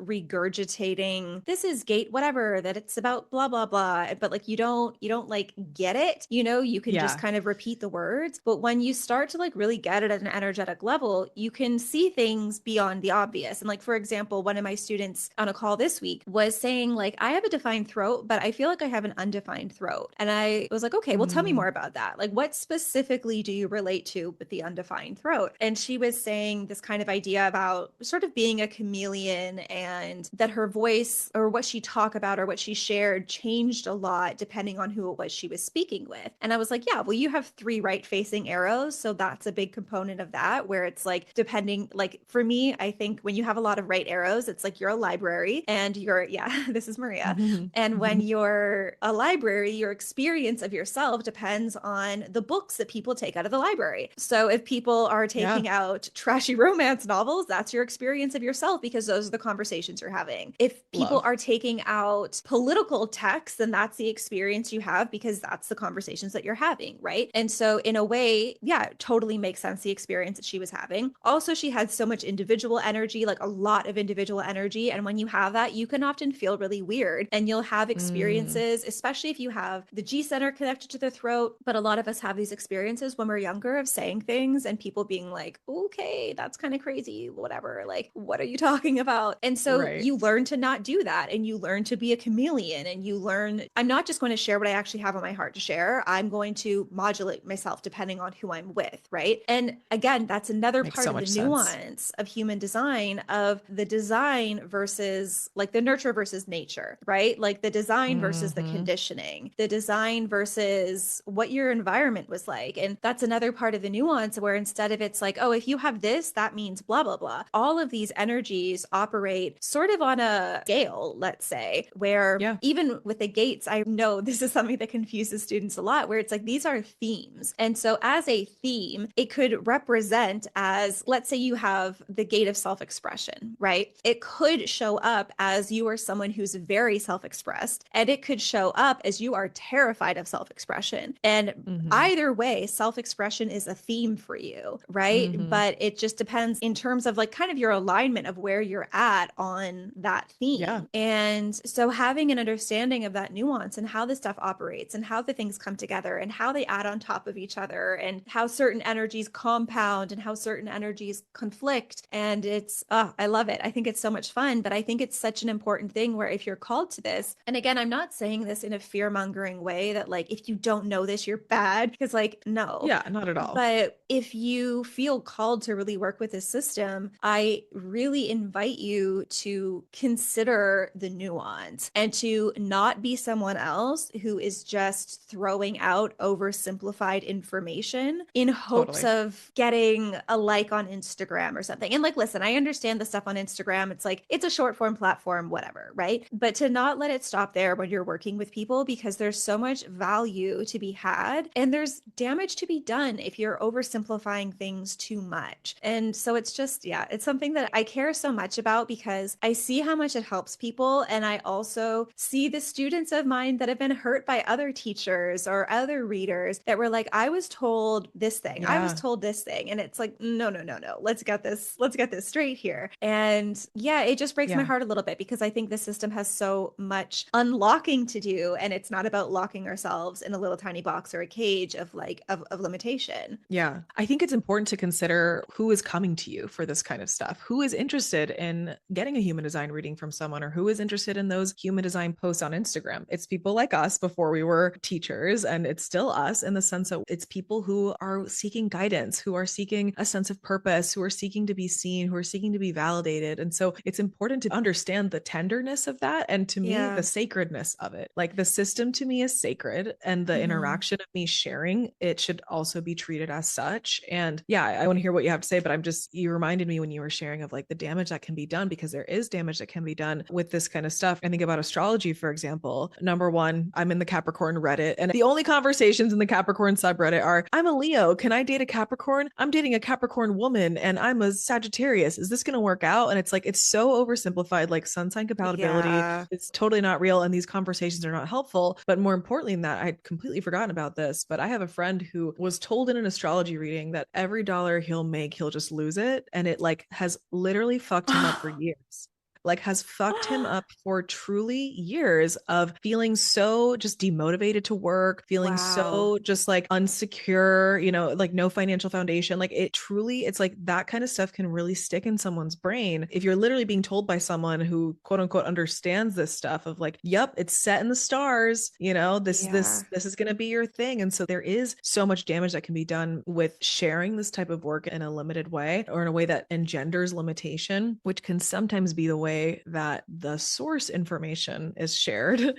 regurgitating, this is gate whatever, that it's about blah blah blah, but like you don't like get it, you can just Yeah. kind of repeat the words. But when you start to like really get it at an energetic level, you can see things beyond the obvious. And like, for example, one of my students on a call this week was saying, like, I have a defined throat, but I feel like I have an undefined throat. And I was like, okay, well, tell me Mm. more about that. Like, what specifically do you relate to with the undefined throat? And she was saying this kind of idea about sort of being a chameleon, and that her voice or what she talked about or what she shared changed a lot depending on who it was she was speaking with. And I was like, yeah, well, you have 3 right-facing arrows. So that's a big component of that, where it's like, depending, like for me, I think when you have a lot of right arrows, it's like you're a library and yeah, this is Maria. And when you're a library, your experience of yourself depends on the books that people take out of the library. So if people are Yeah. taking out trashy romance novels, that's your experience of yourself because those are the conversations you're having. If people Love. are taking out about political texts, then that's the experience you have because that's the conversations that you're having, right? And so, in a way, yeah, it totally makes sense the experience that she was having. Also, she had so much individual energy, like a lot of individual energy. And when you have that, you can often feel really weird and you'll have Mm, experiences, especially if you have the G center connected to the throat. But a lot of us have these experiences when we're younger of saying things and people being like, okay, that's kind of crazy, whatever. Like, what are you talking about? And so right. you learn to not do that and you learn to be a chameleon and you learn, I'm not just going to share what I actually have on my heart to share. I'm going to modulate myself depending on who I'm with, right? And again, that's another Makes part so of the much sense. nuance of human design, of the design versus like the nurture versus nature, right? Like the design versus the Hmm. conditioning, the design versus what your environment was like. And that's another part of the nuance where instead of it's like, oh, if you have this, that means blah, blah, blah. All of these energies operate sort of on a scale, let's say, where Yeah, even with the gates, I know this is something that confuses students a lot, where it's like these are themes. And so as a theme, it could represent as, let's say you have the gate of self-expression, right? It could show up as you are someone who's very self-expressed, and it could show up as you are terrified of self-expression. And hmm, either way, self-expression is a theme for you, right? hmm, But it just depends in terms of like kind of your alignment of where you're at on that yeah, theme. And so having an understanding of that nuance and how this stuff operates and how the things come together and how they add on top of each other and how certain energies compound and how certain energies conflict. And it's, oh, I love it. I think it's so much fun, but I think it's such an important thing where if you're called to this, and again, I'm not saying this in a fear mongering way that like, if you don't know this, you're bad. Because like, no, yeah, not at all. but if you feel called to really work with this system, I really invite you to consider the nuance and to not be someone else who is just throwing out oversimplified information in hopes Totally. of getting a like on Instagram or something. And like, listen, I understand the stuff on Instagram. It's like, it's a short form platform, whatever, right? But to not let it stop there when you're working with people because there's so much value to be had and there's damage to be done if you're oversimplifying things too much. And so it's just, yeah, it's something that I care so much about because I see how much it helps people. And I also see the students of mine that have been hurt by other teachers or other readers that were like, I was told this thing, I was Yeah. told this thing. And it's like, no, no, no, no, let's get this straight here. And yeah, it just breaks my Yeah. heart a little bit because I think the system has so much unlocking to do. And it's not about locking ourselves in a little tiny box or a cage of like, of limitation. Yeah. I think it's important to consider who is coming to you for this kind of stuff. Who is interested in getting a human design reading from someone, or who is interested in those human design posts on Instagram? It's people like us before we were teachers, and it's still us in the sense that it's people who are seeking guidance, who are seeking a sense of purpose, who are seeking to be seen, who are seeking to be validated. And so it's important to understand the tenderness of that. And to me, the Yeah. sacredness of it. Like the system to me is sacred, and the Mm-hmm. interaction of me sharing it should also be treated as such. And yeah, I want to hear what you have to say, but you reminded me when you were sharing of like the damage that can be done, because there is damage that can be done with this kind of stuff. I think about astrology, for example. Number one, I'm in the Capricorn Reddit, and the only conversations in the Capricorn subreddit are, I'm a Leo. Can I date a Capricorn? I'm dating a Capricorn woman, and I'm a Sagittarius. Is this going to work out? And it's like, it's so oversimplified. Like sun sign compatibility Yeah. is totally not real. And these conversations are not helpful. But more importantly than that, I'd completely forgotten about this. But I have a friend who was told in an astrology reading that every dollar he'll make, he'll just lose it. And it like has literally fucked him up for years, like has fucked him up for truly years of feeling so just demotivated to work, feeling Wow. so just like unsecure, like no financial foundation. Like it truly, it's like that kind of stuff can really stick in someone's brain if you're literally being told by someone who quote unquote understands this stuff of like, yep, it's set in the stars, this Yeah. this is going to be your thing. And so there is so much damage that can be done with sharing this type of work in a limited way, or in a way that engenders limitation, which can sometimes be the way that the source information is shared.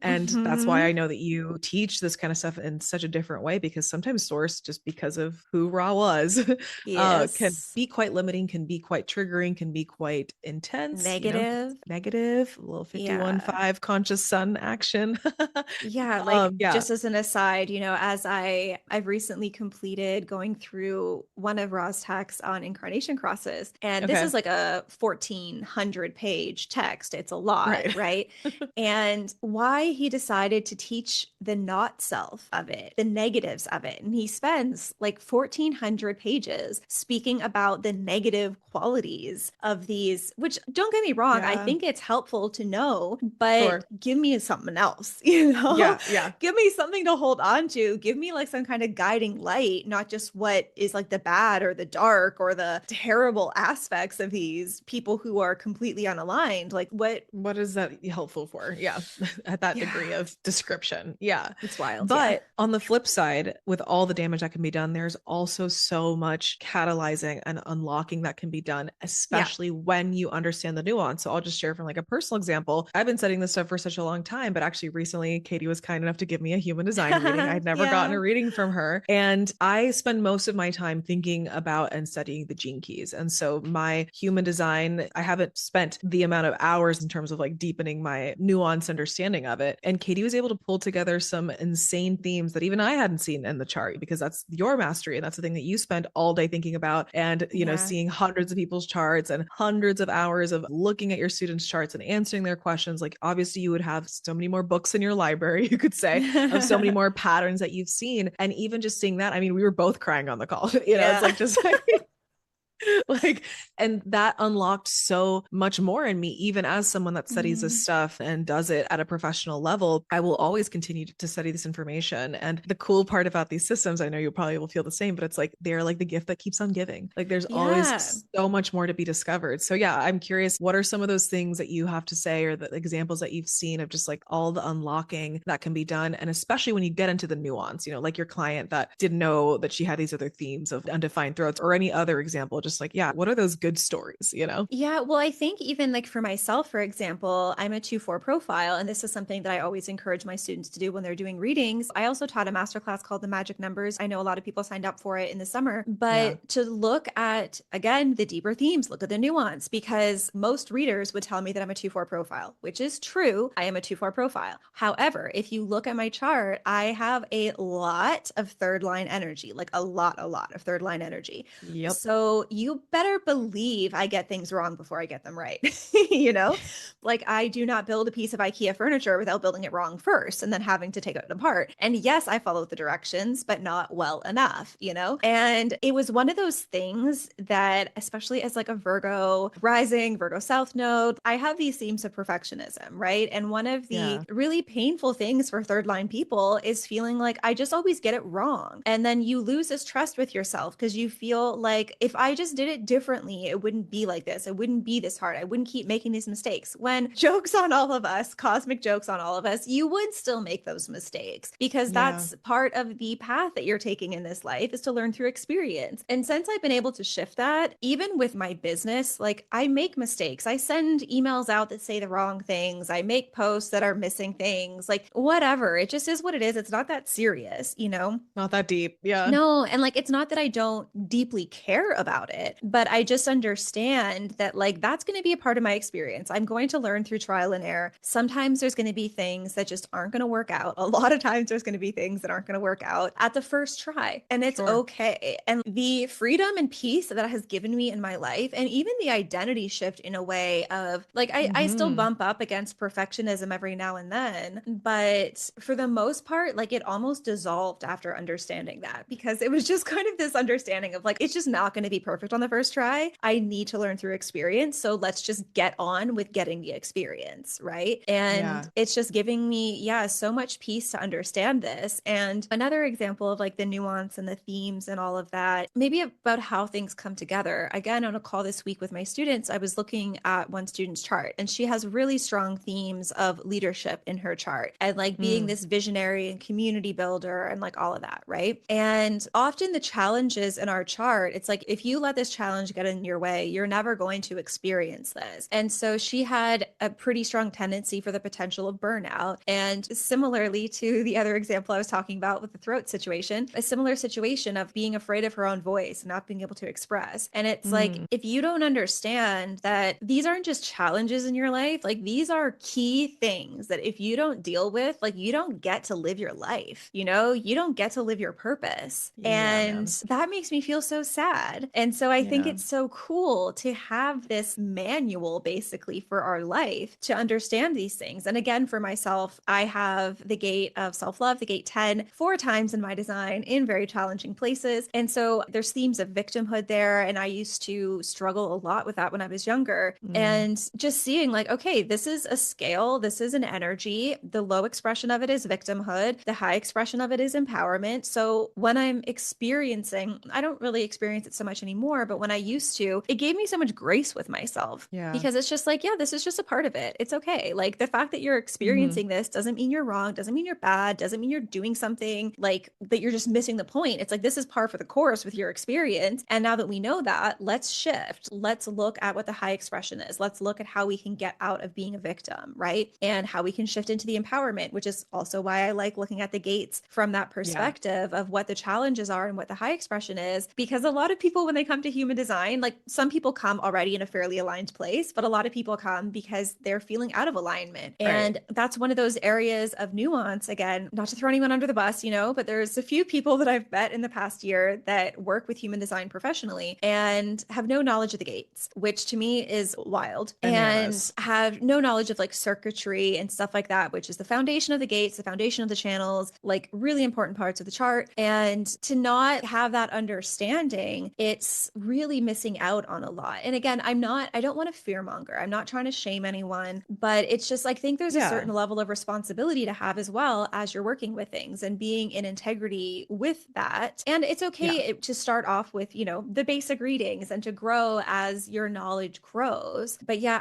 And that's why I Hmm. know that you teach this kind of stuff in such a different way, because sometimes source, just because of who Ra was, can Yes. be quite limiting, can be quite triggering, can be quite intense, Negative. negative, a little Yeah. 51.5 conscious sun action. Yeah, like Yeah. just as an aside, as I've recently completed going through one of Ra's texts on incarnation crosses, and this Okay. is like a 1400 1,500-page text. It's a lot, Right. right? And why he decided to teach the not self of it, the negatives of it. And he spends like 1,400 pages speaking about the negative qualities of these, which don't get me wrong, I Yeah. think it's helpful to know, but Sure. give me something else, you know? Yeah. Yeah. Give me something to hold on to. Give me like some kind of guiding light, not just what is like the bad or the dark or the terrible aspects of these people who are completely unaligned. Like What is that helpful for? Yeah, at that yeah, degree of description. Yeah. it's wild. Yeah. But on the flip side, with all the damage that can be done, there's also so much catalyzing and unlocking that can be done, Yeah. especially when you understand the nuance. So I'll just share from like a personal example. I've been studying this stuff for such a long time, but actually recently Katie was kind enough to give me a human design reading. I'd never gotten Yeah. a reading from her. And I spend most of my time thinking about and studying the gene keys. And so my human design, I haven't spent the amount of hours in terms of like deepening my nuanced understanding of it. And Katie was able to pull together some insane themes that even I hadn't seen in the chart because that's your mastery. And that's the thing that you spend all day thinking about and, you know, Yeah. seeing hundreds of people's charts and hundreds of hours of looking at your students' charts and answering their questions. Like, obviously, you would have so many more books in your library, you could say, of so many more patterns that you've seen. And even just seeing that, I mean, we were both crying on the call. It's Yeah. like just like, like, and that unlocked so much more in me. Even as someone that studies this Mhm. stuff and does it at a professional level, I will always continue to study this information. And the cool part about these systems, I know you probably will feel the same, but it's like they're like the gift that keeps on giving. Like there's Yeah. always so much more to be discovered. So yeah, I'm curious, what are some of those things that you have to say or the examples that you've seen of just like all the unlocking that can be done? And especially when you get into the nuance, like your client that didn't know that she had these other themes of undefined throats or any other example, just like, yeah, what are those good stories? Yeah, well, I think even like for myself, for example, I'm a 2-4 profile, and this is something that I always encourage my students to do when they're doing readings. I also taught a masterclass called The Magic Numbers. I know a lot of people signed up for it in the summer, Yeah. but to look at, again, the deeper themes, look at the nuance, because most readers would tell me that I'm a 2-4 profile, which is true. I am a 2-4 profile. However, if you look at my chart, I have a lot of third line energy, like a lot of third line energy. Yep. So you better believe I get things wrong before I get them right. you know, like I do not build a piece of IKEA furniture without building it wrong first and then having to take it apart. And yes, I followed the directions, but not well enough. And it was one of those things that, especially as like a Virgo rising, Virgo South node, I have these themes of perfectionism, right? And one of the Yeah. really painful things for third line people is feeling like I just always get it wrong. And then you lose this trust with yourself because you feel like if I just did it differently, it wouldn't be like this. It wouldn't be this hard. I wouldn't keep making these mistakes. When jokes on all of us, cosmic jokes on all of us, you would still make those mistakes because Yeah. that's part of the path that you're taking in this life is to learn through experience. And since I've been able to shift that, even with my business, like I make mistakes. I send emails out that say the wrong things. I make posts that are missing things, like whatever. It just is what it is. It's not that serious. Not that deep. Yeah. No, and like it's not that I don't deeply care about it, but I just understand that like that's going to be a part of my experience. I'm going to learn through trial and error. Sometimes there's going to be things that just aren't going to work out. A lot of times there's going to be things that aren't going to work out at the first try, and it's Sure. okay. And the freedom and peace that has given me in my life, and even the identity shift in a way of like I still Hmm. bump up against perfectionism every now and then, but for the most part, like it almost dissolved after understanding that because it was just kind of this understanding of like it's just not going to be perfect on the first try. I need to learn through experience. So let's just get on with getting the experience, right? And Yeah. it's just giving me, yeah, so much peace to understand this. And another example of like the nuance and the themes and all of that, maybe about how things come together. Again, on a call this week with my students, I was looking at one student's chart and she has really strong themes of leadership in her chart and like being Mm. this visionary and community builder and like all of that, right? And often the challenges in our chart, it's like if you let this challenge get in your way, you're never going to experience this. And so she had a pretty strong tendency for the potential of burnout. And similarly to the other example I was talking about with the throat situation, a similar situation of being afraid of her own voice and not being able to express. And it's like, Mm. if you don't understand that these aren't just challenges in your life, like these are key things that if you don't deal with, like you don't get to live your life, you don't get to live your purpose. Yeah, And man. that makes me feel so sad. And so I I think Yeah. it's so cool to have this manual basically for our life to understand these things. And again, for myself, I have the gate of self love, the gate 10, 4 times in my design in very challenging places. And so there's themes of victimhood there. And I used to struggle a lot with that when I was younger. Mm, And just seeing, like, okay, this is a scale, this is an energy. The low expression of it is victimhood, the high expression of it is empowerment. So when I'm experiencing, I don't really experience it so much anymore, but when I used to, it gave me so much grace with myself yeah. because it's just like, yeah, this is just a part of it. It's okay. Like the fact that you're Hmm. experiencing this doesn't mean you're wrong, doesn't mean you're bad, doesn't mean you're doing something like that you're just missing the point. It's like this is par for the course with your experience. And now that we know that, let's shift. Let's look at what the high expression is. Let's look at how we can get out of being a victim, right? And how we can shift into the empowerment, which is also why I like looking at the gates from that Yeah. perspective of what the challenges are and what the high expression is. Because a lot of people, when they come to human design, like some people come already in a fairly aligned place, but a lot of people come because they're feeling out of alignment. Right. And that's one of those areas of nuance. Again, not to throw anyone under the bus, but there's a few people that I've met in the past year that work with human design professionally and have no knowledge of the gates, which to me is wild, and Bananas. have no knowledge of like circuitry and stuff like that, which is the foundation of the gates, the foundation of the channels, like really important parts of the chart. And to not have that understanding, it's really missing out on a lot. And again, I don't want to fearmonger. I'm not trying to shame anyone, but it's just like, I think there's a Yeah. certain level of responsibility to have as well as you're working with things and being in integrity with that. And it's Yeah. okay to start off with, the basic readings and to grow as your knowledge grows. But yeah,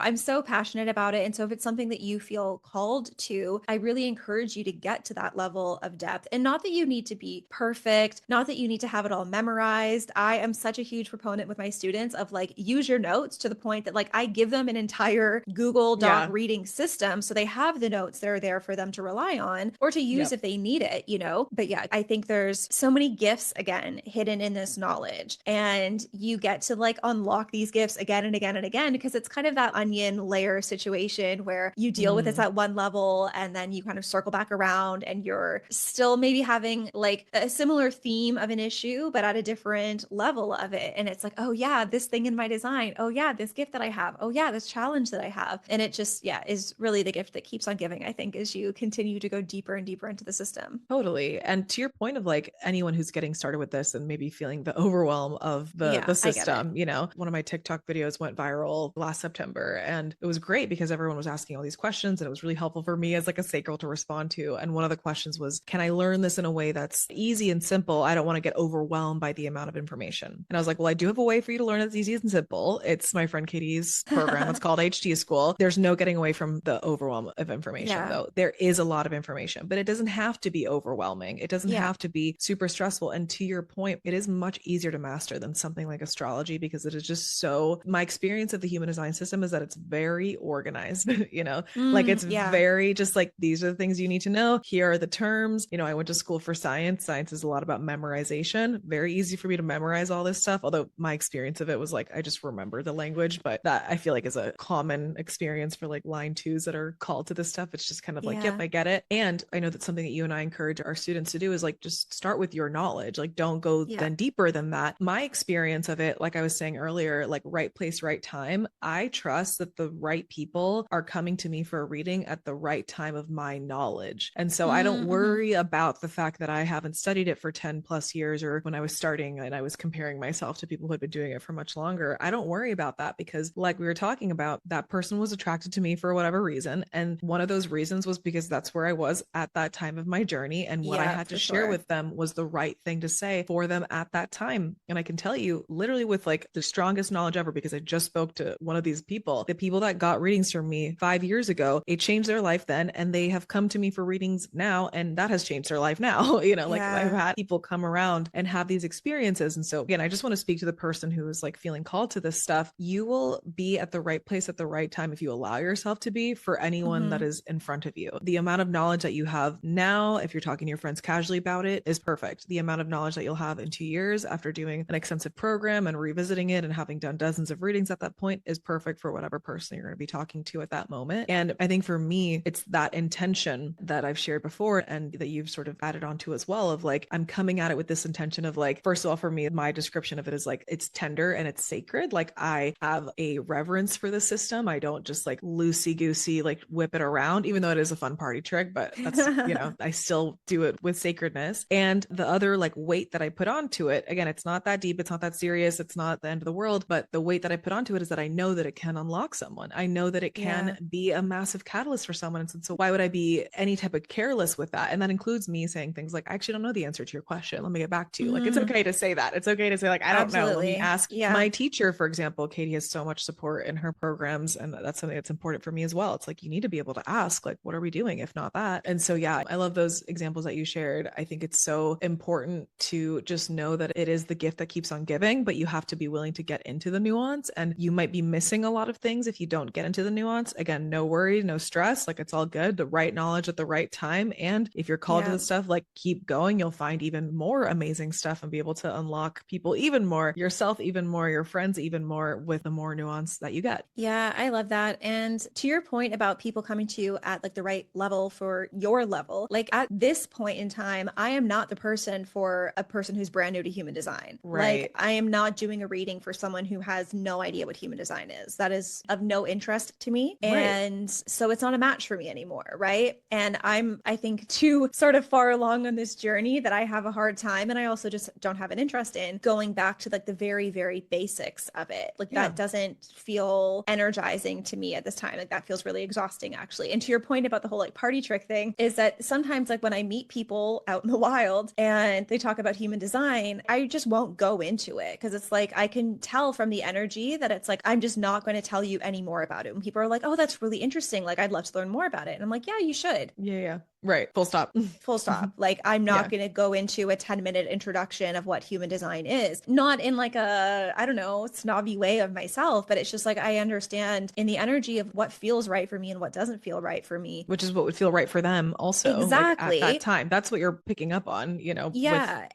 I'm so passionate about it. And so if it's something that you feel called to, I really encourage you to get to that level of depth. And not that you need to be perfect, not that you need to have it all memorized. I am such a huge proponent with my students of like, use your notes to the point that like I give them an entire Google Doc Yeah. reading system. So they have the notes that are there for them to rely on or to use Yep. if they need it. But yeah, I think there's so many gifts again hidden in this knowledge. And you get to like unlock these gifts again and again and again because it's kind of that onion layer situation where you deal with this Mm. at one level and then you kind of circle back around and you're still maybe having like a similar theme of an issue, but at a different level of it. And it's like, oh yeah, this thing in my design. Oh yeah, this gift that I have. Oh yeah, this challenge that I have. And it just, yeah, is really the gift that keeps on giving, I think, as you continue to go deeper and deeper into the system. Totally. And to your point of like anyone who's getting started with this and maybe feeling the overwhelm of the Yeah, I get it. system, one of my TikTok videos went viral last September and it was great because everyone was asking all these questions and it was really helpful for me as like a sacral to respond to. And one of the questions was, can I learn this in a way that's easy and simple? I don't want to get overwhelmed by the amount of information. And I was like, well, I do have a way for you to learn that's easy and simple. It's my friend Katie's program. It's called HT School. There's no getting away from the overwhelm of information Yeah. though. There is a lot of information, but it doesn't have to be overwhelming. It doesn't Yeah. have to be super stressful. And to your point, it is much easier to master than something like astrology because it is just so, my experience of the human design system is that it's very organized, like it's Yeah. very just like, these are the things you need to know. Here are the terms. I went to school for science. Science is a lot about memorization. Very easy for me to memorize all this stuff. Although my experience of it was like, I just remember the language, but that I feel like is a common experience for like line twos that are called to this stuff. It's just kind of like, yep, Yeah. I get it. And I know that's something that you and I encourage our students to do is like, just start with your knowledge. Like, don't go Yeah. then deeper than that. My experience of it, like I was saying earlier, like right place, right time. I trust that the right people are coming to me for a reading at the right time of my knowledge. And so I don't Mm-hmm. worry about the fact that I haven't studied it for 10 plus years or when I was starting and I was comparing myself to people who had been doing it for much longer. I don't worry about that because, like we were talking about, that person was attracted to me for whatever reason. And one of those reasons was because that's where I was at that time of my journey. And what I Yeah, had to for share sure. with them was the right thing to say for them at that time. And I can tell you, literally, with like the strongest knowledge ever, because I just spoke to one of these people, the people that got readings from me 5 years ago, it changed their life then. And they have come to me for readings now. And that has changed their life now. Like I've Yeah. had people come around and have these experiences. And so, again, I just want to speak to the person who is like feeling called to this stuff. You will be at the right place at the right time if you allow yourself to be for anyone that Mm-hmm. is in front of you. The amount of knowledge that you have now, if you're talking to your friends casually about it, is perfect. The amount of knowledge that you'll have in 2 years after doing an extensive program and revisiting it and having done dozens of readings at that point is perfect for whatever person you're going to be talking to at that moment. And I think for me, it's that intention that I've shared before and that you've sort of added onto as well of like, I'm coming at it with this intention of like, first of all, for me, my description of it is like, it's tender and it's sacred. Like I have a reverence for the system. I don't just like loosey goosey, like whip it around, even though it is a fun party trick, but that's, I still do it with sacredness. And the other like weight that I put onto it, again, it's not that deep. It's not that serious. It's not the end of the world, but the weight that I put onto it is that I know that it can unlock someone. I know that it can be a massive catalyst for someone. And so why would I be any type of careless with that? And that includes me saying things like, I actually don't know the answer to your question. Let me get back to you. Like, it's okay to say that. It's okay to say like, I don't know. Let me ask my teacher, for example. Katie has so much support in her programs. And that's something that's important for me as well. It's like, you need to be able to ask, like, what are we doing if not that? And so, yeah, I love those examples that you shared. I think it's so important to just know that it is the gift that keeps on giving, but you have to be willing to get into the nuance. And you might be missing a lot of things if you don't get into the nuance. Again, no worry, no stress. Like, it's all good. The right knowledge at the right time. And if you're called to the stuff, like, keep going. You'll find even more amazing stuff and be able to unlock people even more, yourself even more, your friends even more, with the more nuance that you get. Yeah, I love that. And to your point about people coming to you at like the right level for your level, like at this point in time, I am not the person for a person who's brand new to human design. Right. Like, I am not doing a reading for someone who has no idea what human design is. That is of no interest to me. And so it's not a match for me anymore. Right. And I think, too sort of far along on this journey that I have a hard time. And I also just don't have an interest in going back to like the very, very basics of it. Like, that doesn't feel energizing to me at this time. Like, that feels really exhausting, actually. And to your point about the whole like party trick thing, is that sometimes like when I meet people out in the wild and they talk about human design, I just won't go into it, because it's like, I can tell from the energy that it's like, I'm just not going to tell you any more about it. And people are like, oh, that's really interesting. Like, I'd love to learn more about it. And I'm like, yeah, you should. Yeah. Right. Full stop. Full stop. Like, I'm not going to go into a 10-minute introduction of what human design is. Not in like a, I don't know, snobby way of myself, but it's just like, I understand in the energy of what feels right for me and what doesn't feel right for me. Which is what would feel right for them also. Exactly. Like, at that time. That's what you're picking up on, with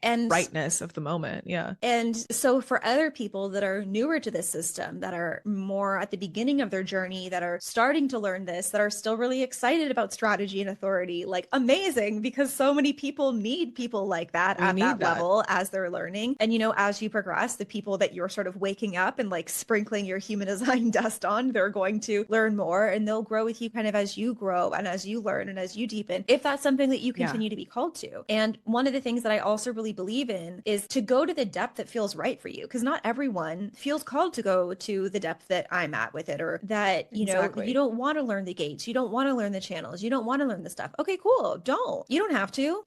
and rightness of the moment. Yeah. And so for other people that are newer to this system, that are more at the beginning of their journey, that are starting to learn this, that are still really excited about strategy and authority, like, amazing, because so many people need people like that at that level as they're learning. And, as you progress, the people that you're sort of waking up and like sprinkling your human design dust on, they're going to learn more, and they'll grow with you kind of as you grow and as you learn and as you deepen, if that's something that you continue to be called to. And one of the things that I also really believe in is to go to the depth that feels right for you, because not everyone feels called to go to the depth that I'm at with it, or that, you don't want to learn the gates, you don't want to learn the channels, you don't want to learn the stuff. Okay, cool. You don't have to.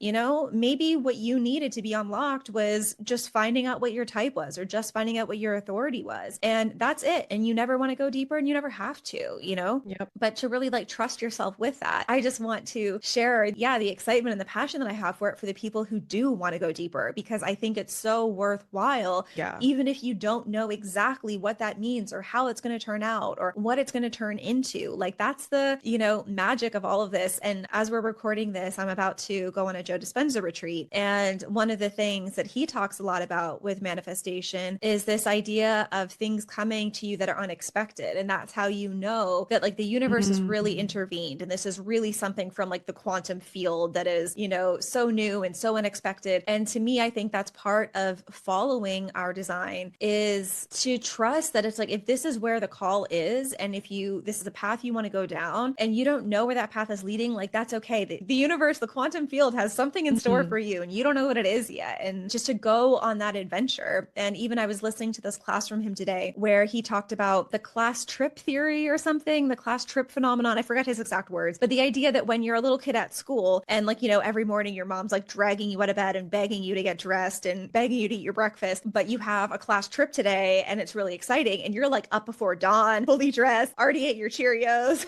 Maybe what you needed to be unlocked was just finding out what your type was, or just finding out what your authority was, and that's it. And you never want to go deeper, and you never have to. But to really like trust yourself with that, I just want to share the excitement and the passion that I have for it, for the people who do want to go deeper, because I think it's so worthwhile. Even if you don't know exactly what that means, or how it's going to turn out, or what it's going to turn into. Like, that's the magic of all of this. And as we're recording this, I'm about to go on a Joe Dispenza retreat. And one of the things that he talks a lot about with manifestation is this idea of things coming to you that are unexpected. And that's how you know that like the universe has really intervened. And this is really something from like the quantum field that is, so new and so unexpected. And to me, I think that's part of following our design, is to trust that it's like, if this is where the call is, and if this is a path you want to go down, and you don't know where that path is leading, like, that's okay. The universe, the quantum field, has something in store for you, and you don't know what it is yet. And just to go on that adventure. And even I was listening to this class from him today where he talked about the class trip theory or something, the class trip phenomenon. I forget his exact words, but the idea that when you're a little kid at school, and like, every morning your mom's like dragging you out of bed and begging you to get dressed and begging you to eat your breakfast, but you have a class trip today and it's really exciting, and you're like up before dawn, fully dressed, already ate your Cheerios,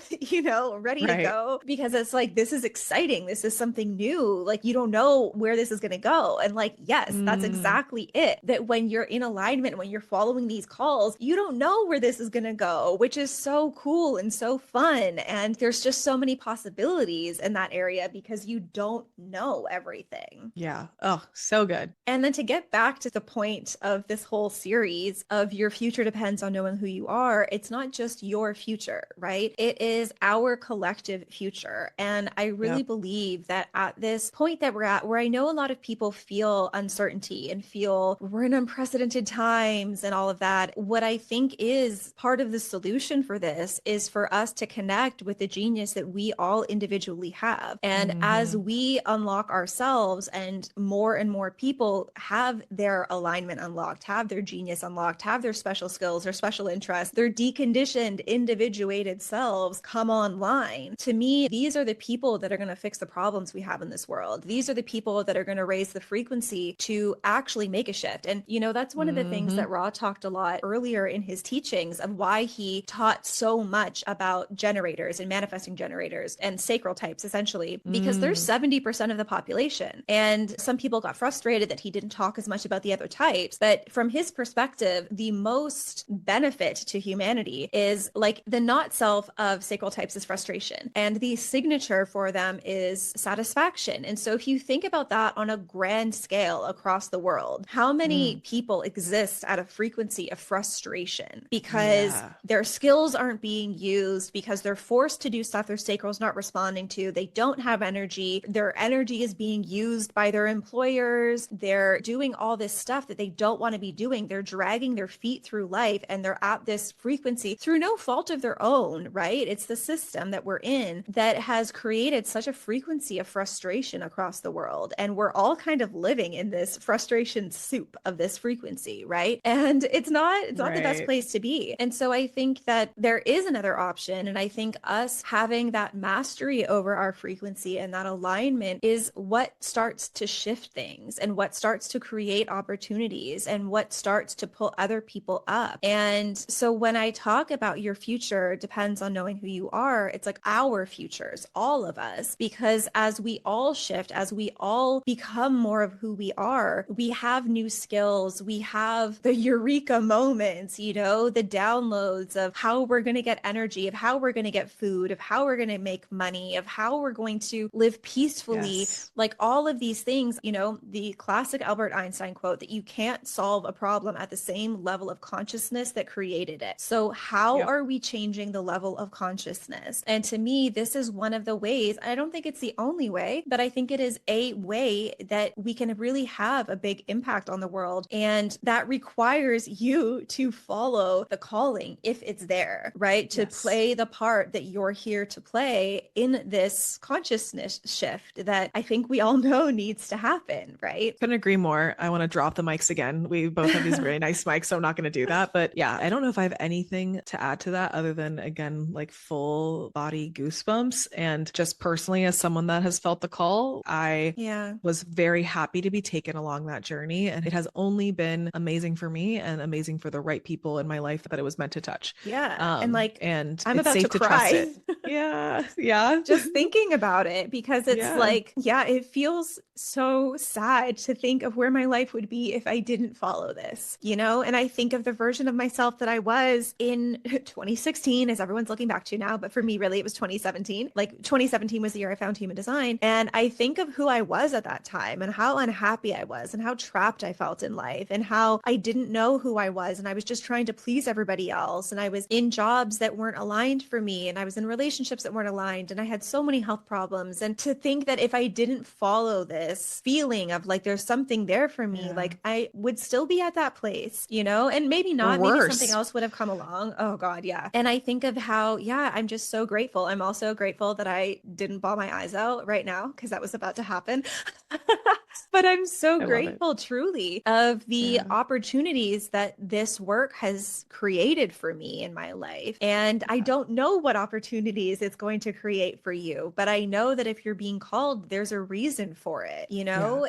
ready to go, because it's like, this is exciting. This is something new. Like, you don't know where this is going to go. And like, yes, that's exactly it. That when you're in alignment, when you're following these calls, you don't know where this is going to go, which is so cool and so fun. And there's just so many possibilities in that area, because you don't know everything. Yeah. Oh, so good. And then to get back to the point of this whole series of your future depends on knowing who you are, it's not just your future, right? It is our collective future. And I really believe that at this point that we're at, where I know a lot of people feel uncertainty and feel we're in unprecedented times and all of that, what I think is part of the solution for this is for us to connect with the genius that we all individually have. And as we unlock ourselves and more people have their alignment unlocked, have their genius unlocked, have their special skills, their special interests, their deconditioned, individuated selves come online. To me, these are the people that are going to fix the problems we have in this world. These are the people that are going to raise the frequency to actually make a shift. And, that's one of the things that Ra talked a lot earlier in his teachings of why he taught so much about generators and manifesting generators and sacral types, essentially, because there's 70% of the population. And some people got frustrated that he didn't talk as much about the other types. But from his perspective, the most benefit to humanity is like the not self of sacral types is frustration. And the signature for them is satisfaction. And so if you think about that on a grand scale across the world, how many people exist at a frequency of frustration because their skills aren't being used, because they're forced to do stuff their sacral's not responding to, they don't have energy, their energy is being used by their employers, they're doing all this stuff that they don't want to be doing, they're dragging their feet through life, and they're at this frequency through no fault of their own, right? It's the system that we're in that has created such a frequency of frustration across the world, and we're all kind of living in this frustration soup of this frequency, right? And it's not the best place to be. And so I think that there is another option, and I think us having that mastery over our frequency and that alignment is what starts to shift things and what starts to create opportunities and what starts to pull other people up. And so when I talk about your future depends on knowing who you are, it's like our futures, all of us, because as we all shift, as we all become more of who we are, we have new skills, we have the eureka moments, the downloads of how we're going to get energy, of how we're going to get food, of how we're going to make money, of how we're going to live peacefully, like all of these things, the classic Albert Einstein quote that you can't solve a problem at the same level of consciousness that created it. So how are we changing the level of consciousness? And to me, this is one of the ways. I don't think it's the only way, but I think it is a way that we can really have a big impact on the world. And that requires you to follow the calling if it's there, right? To play the part that you're here to play in this consciousness shift that I think we all know needs to happen, right? Couldn't agree more. I want to drop the mics again. We both have these very nice mics, so I'm not going to do that. But yeah, I don't know if I have anything to add to that other than, again, like full body goosebumps. And just personally, as someone that has felt the call, I was very happy to be taken along that journey. And it has only been amazing for me and amazing for the right people in my life that it was meant to touch. And I'm it's about safe to trust cry. it. Just thinking about it, because it's it feels so sad to think of where my life would be if I didn't follow this, and I think of the version of myself that I was in 2016, as everyone's looking back to now, but for me, really, it was 2017. Like 2017 was the year I found human design. And I think of who I was at that time and how unhappy I was and how trapped I felt in life and how I didn't know who I was. And I was just trying to please everybody else. And I was in jobs that weren't aligned for me. And I was in relationships that weren't aligned. And I had so many health problems. And to think that if I didn't follow this feeling of like, there's something there for me, like I would still be at that place, and maybe not, maybe something else would have come along. Oh God. Yeah. And I think of how, I'm just so grateful. I'm also grateful that I didn't bawl my eyes out right now because that was about to happen. But I'm so grateful truly of the opportunities that this work has created for me in my life. And I don't know what opportunities it's going to create for you, but I know that if you're being called, there's a reason for it.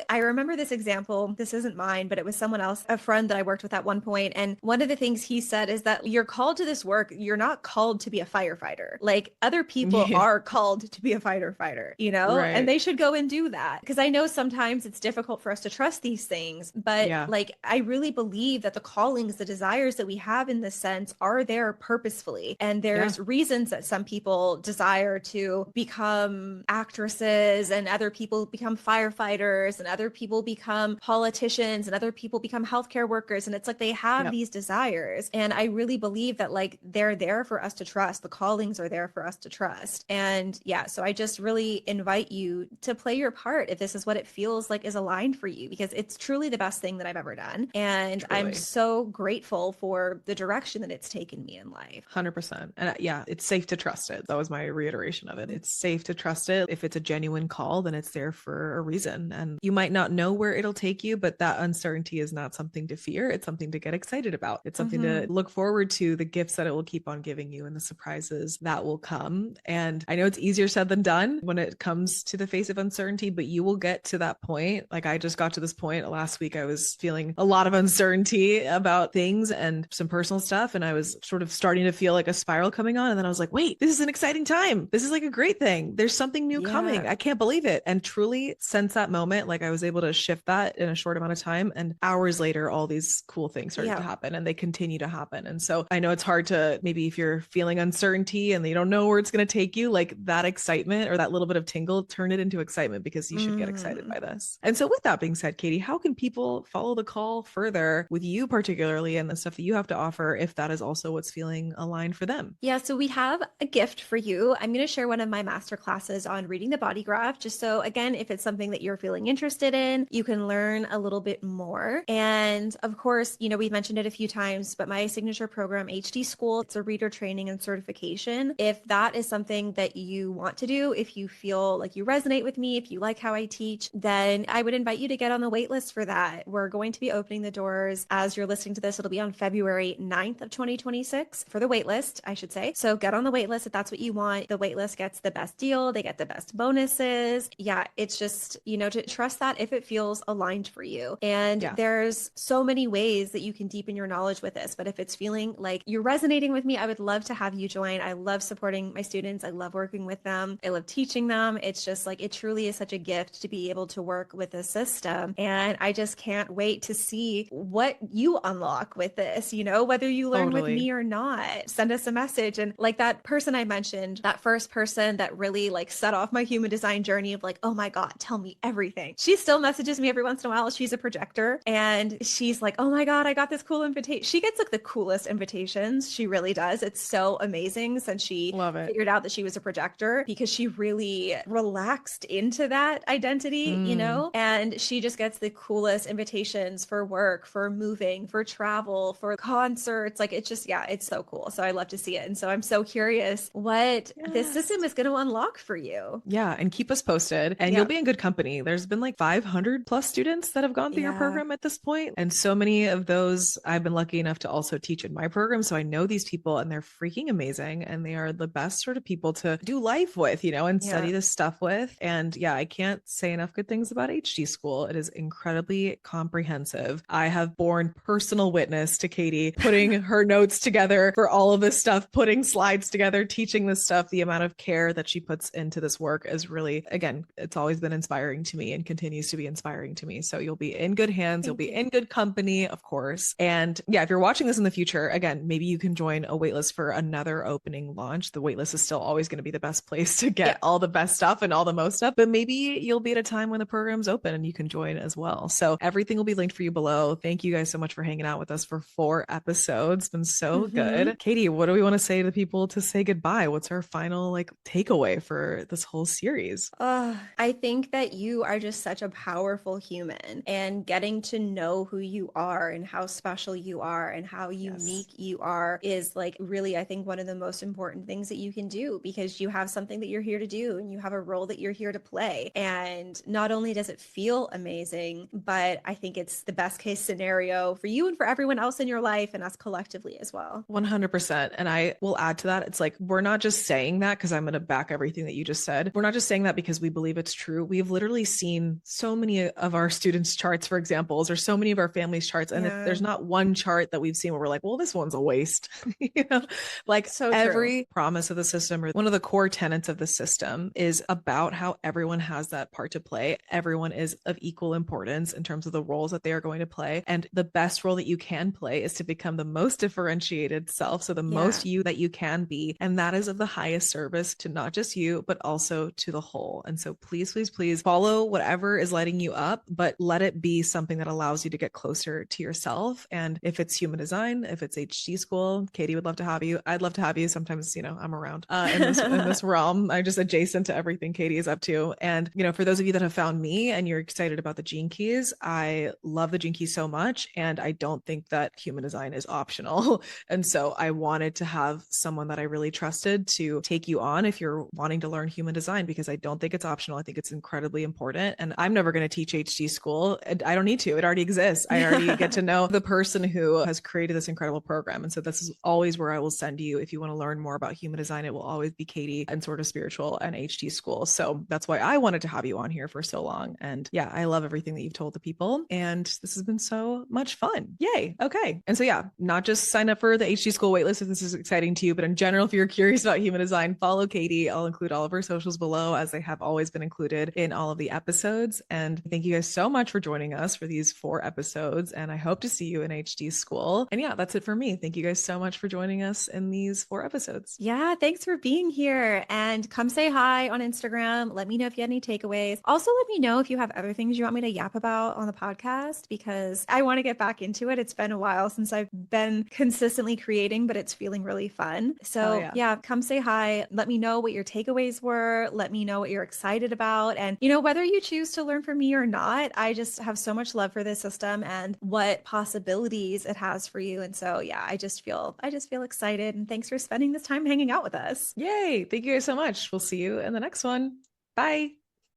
I remember this example. This isn't mine, but it was someone else, a friend that I worked with at one point. And one of the things he said is that you're called to this work. You're not called to be a firefighter. Like other people are called to be a fighter, and they should go and do that. Because I know sometimes it's it's difficult for us to trust these things. But Yeah. like, I really believe that the callings, the desires that we have in this sense are there purposefully. And Yeah. there's reasons that some people desire to become actresses and other people become firefighters and other people become politicians and other people become healthcare workers. And it's like they have Yep. these desires. And I really believe that like they're there for us to trust. The callings are there for us to trust. And yeah, so I just really invite you to play your part if this is what it feels like is aligned for you, because it's truly the best thing that I've ever done. And I'm Truly. so grateful for the direction that it's taken me in life. 100%. And yeah, it's safe to trust it. That was my reiteration of it. It's safe to trust it. If it's a genuine call, then it's there for a reason. And you might not know where it'll take you, but that uncertainty is not something to fear. It's something to get excited about. It's something to look forward to, the gifts that it will keep on giving you and the surprises that will come. And I know it's easier said than done when it comes to the face of uncertainty, but you will get to that point. Like I just got to this point last week. I was feeling a lot of uncertainty about things and some personal stuff. And I was sort of starting to feel like a spiral coming on. And then I was like, wait, this is an exciting time. This is like a great thing. There's something new coming. Yeah. I can't believe it. And truly, since that moment, like I was able to shift that in a short amount of time. And hours later, all these cool things started to Yeah. happen and they continue to happen. And so I know it's hard to maybe if you're feeling uncertainty and you don't know where it's going to take you, like that excitement or that little bit of tingle, turn it into excitement because you should get excited by this. And so with that being said, Katie, how can people follow the call further with you particularly and the stuff that you have to offer if that is also what's feeling aligned for them? Yeah, so we have a gift for you. I'm going to share one of my master classes on reading the body graph, just so, again, if it's something that you're feeling interested in, you can learn a little bit more. And of course, you know, we've mentioned it a few times, but my signature program, HD School, it's a reader training and certification. If that is something that you want to do, if you feel like you resonate with me, if you like how I teach, then I would invite you to get on the wait list for that. We're going to be opening the doors as you're listening to this. It'll be on February 9th of 2026 for the wait list, I should say. So get on the wait list if that's what you want. The wait list gets the best deal. They get the best bonuses. Yeah, it's just, you know, to trust that if it feels aligned for you. And Yeah. there's so many ways that you can deepen your knowledge with this. But if it's feeling like you're resonating with me, I would love to have you join. I love supporting my students. I love working with them. I love teaching them. It's just like, it truly is such a gift to be able to work with a system. And I just can't wait to see what you unlock with this, you know, whether you learn with Totally. me or not. Send us a message. And like that person I mentioned, that first person that really like set off my human design journey of like, oh my God, tell me everything. She still messages me every once in a while. She's a projector and she's like, oh my God, I got this cool invitation. She gets like the coolest invitations. She really does. It's so amazing since she Love it. figured out that she was a projector because she really relaxed into that identity, you know, and she just gets the coolest invitations for work, for moving, for travel, for concerts. Like it's just, yeah, it's so cool. So I love to see it. And so I'm so curious what this Yes. system is going to unlock for you. Yeah, and keep us posted. And you'll Yeah. be in good company. There's been like 500 plus students that have gone through your Yeah. program at this point. And so many of those I've been lucky enough to also teach in my program. So I know these people and they're freaking amazing. And they are the best sort of people to do life with, you know, and Yeah. study this stuff with. And yeah, I can't say enough good things about HD School. It is incredibly comprehensive. I have borne personal witness to Katie putting her notes together for all of this stuff, putting slides together, teaching this stuff. The amount of care that she puts into this work is really, again, it's always been inspiring to me and continues to be inspiring to me. So you'll be in good hands. You'll Thank be you. in good company, of course. And yeah, if you're watching this in the future, again, maybe you can join a waitlist for another opening launch. The waitlist is still always going to be the best place to get Yeah. all the best stuff and all the most stuff, but maybe you'll be at a time when the program's open and you can join as well. So everything will be linked for you below. Thank you guys so much for hanging out with us for 4 episodes. It's been so Mm-hmm. good. Katie, what do we want to say to people to say goodbye? What's our final like takeaway for this whole series? I think that you are just such a powerful human, and getting to know who you are and how special you are and how Yes. unique you are is like really, I think, one of the most important things that you can do, because you have something that you're here to do and you have a role that you're here to play. And not only does it feel amazing, but I think it's the best case scenario for you and for everyone else in your life and us collectively as well. 100%. And I will add to that. It's like, we're not just saying that because I'm going to back everything that you just said. We're not just saying that because we believe it's true. We've literally seen so many of our students' charts, for examples, or so many of our families' charts. And if Yeah, there's not one chart that we've seen where we're like, well, this one's a waste, you know, like so true. every promise of the system or one of the core tenets of the system is about how everyone has that part to play. Everyone everyone is of equal importance in terms of the roles that they are going to play. And the best role that you can play is to become the most differentiated self. So the Yeah. most you that you can be. And that is of the highest service to not just you, but also to the whole. And so please, please, please follow whatever is lighting you up, but let it be something that allows you to get closer to yourself. And if it's human design, if it's HD school, Katie would love to have you. I'd love to have you. Sometimes, I'm around in this realm. I'm just adjacent to everything Katie is up to. And for those of you that have found me and you're excited about the Gene Keys, I love the Gene Keys so much, and I don't think that human design is optional. And so I wanted to have someone that I really trusted to take you on if you're wanting to learn human design, because I don't think it's optional. I think it's incredibly important. And I'm never going to teach HD school. I don't need to. It already exists. I already get to know the person who has created this incredible program. And so this is always where I will send you. If you want to learn more about human design, it will always be Katie and Sort of Spiritual and HD school. So that's why I wanted to have you on here for so long. And yeah, I love everything that you've told the people. And this has been so much fun. Yay. Okay. And so yeah, not just sign up for the HD school waitlist if this is exciting to you, but in general, if you're curious about human design, follow Katie. I'll include all of her socials below, as they have always been included in all of the episodes. And thank you guys so much for joining us for these 4 episodes. And I hope to see you in HD school. And yeah, that's it for me. Thank you guys so much for joining us in these 4 episodes. Yeah, thanks for being here. And come say hi on Instagram. Let me know if you had any takeaways. Also, let me know if you have other things you want me to yap about on the podcast, because I want to get back into it. It's been a while since I've been consistently creating, but it's feeling really fun. So yeah, come say hi. Let me know what your takeaways were. Let me know what you're excited about. And, whether you choose to learn from me or not, I just have so much love for this system and what possibilities it has for you. And so, yeah, I just feel excited. And thanks for spending this time hanging out with us. Yay. Thank you guys so much. We'll see you in the next one. Bye.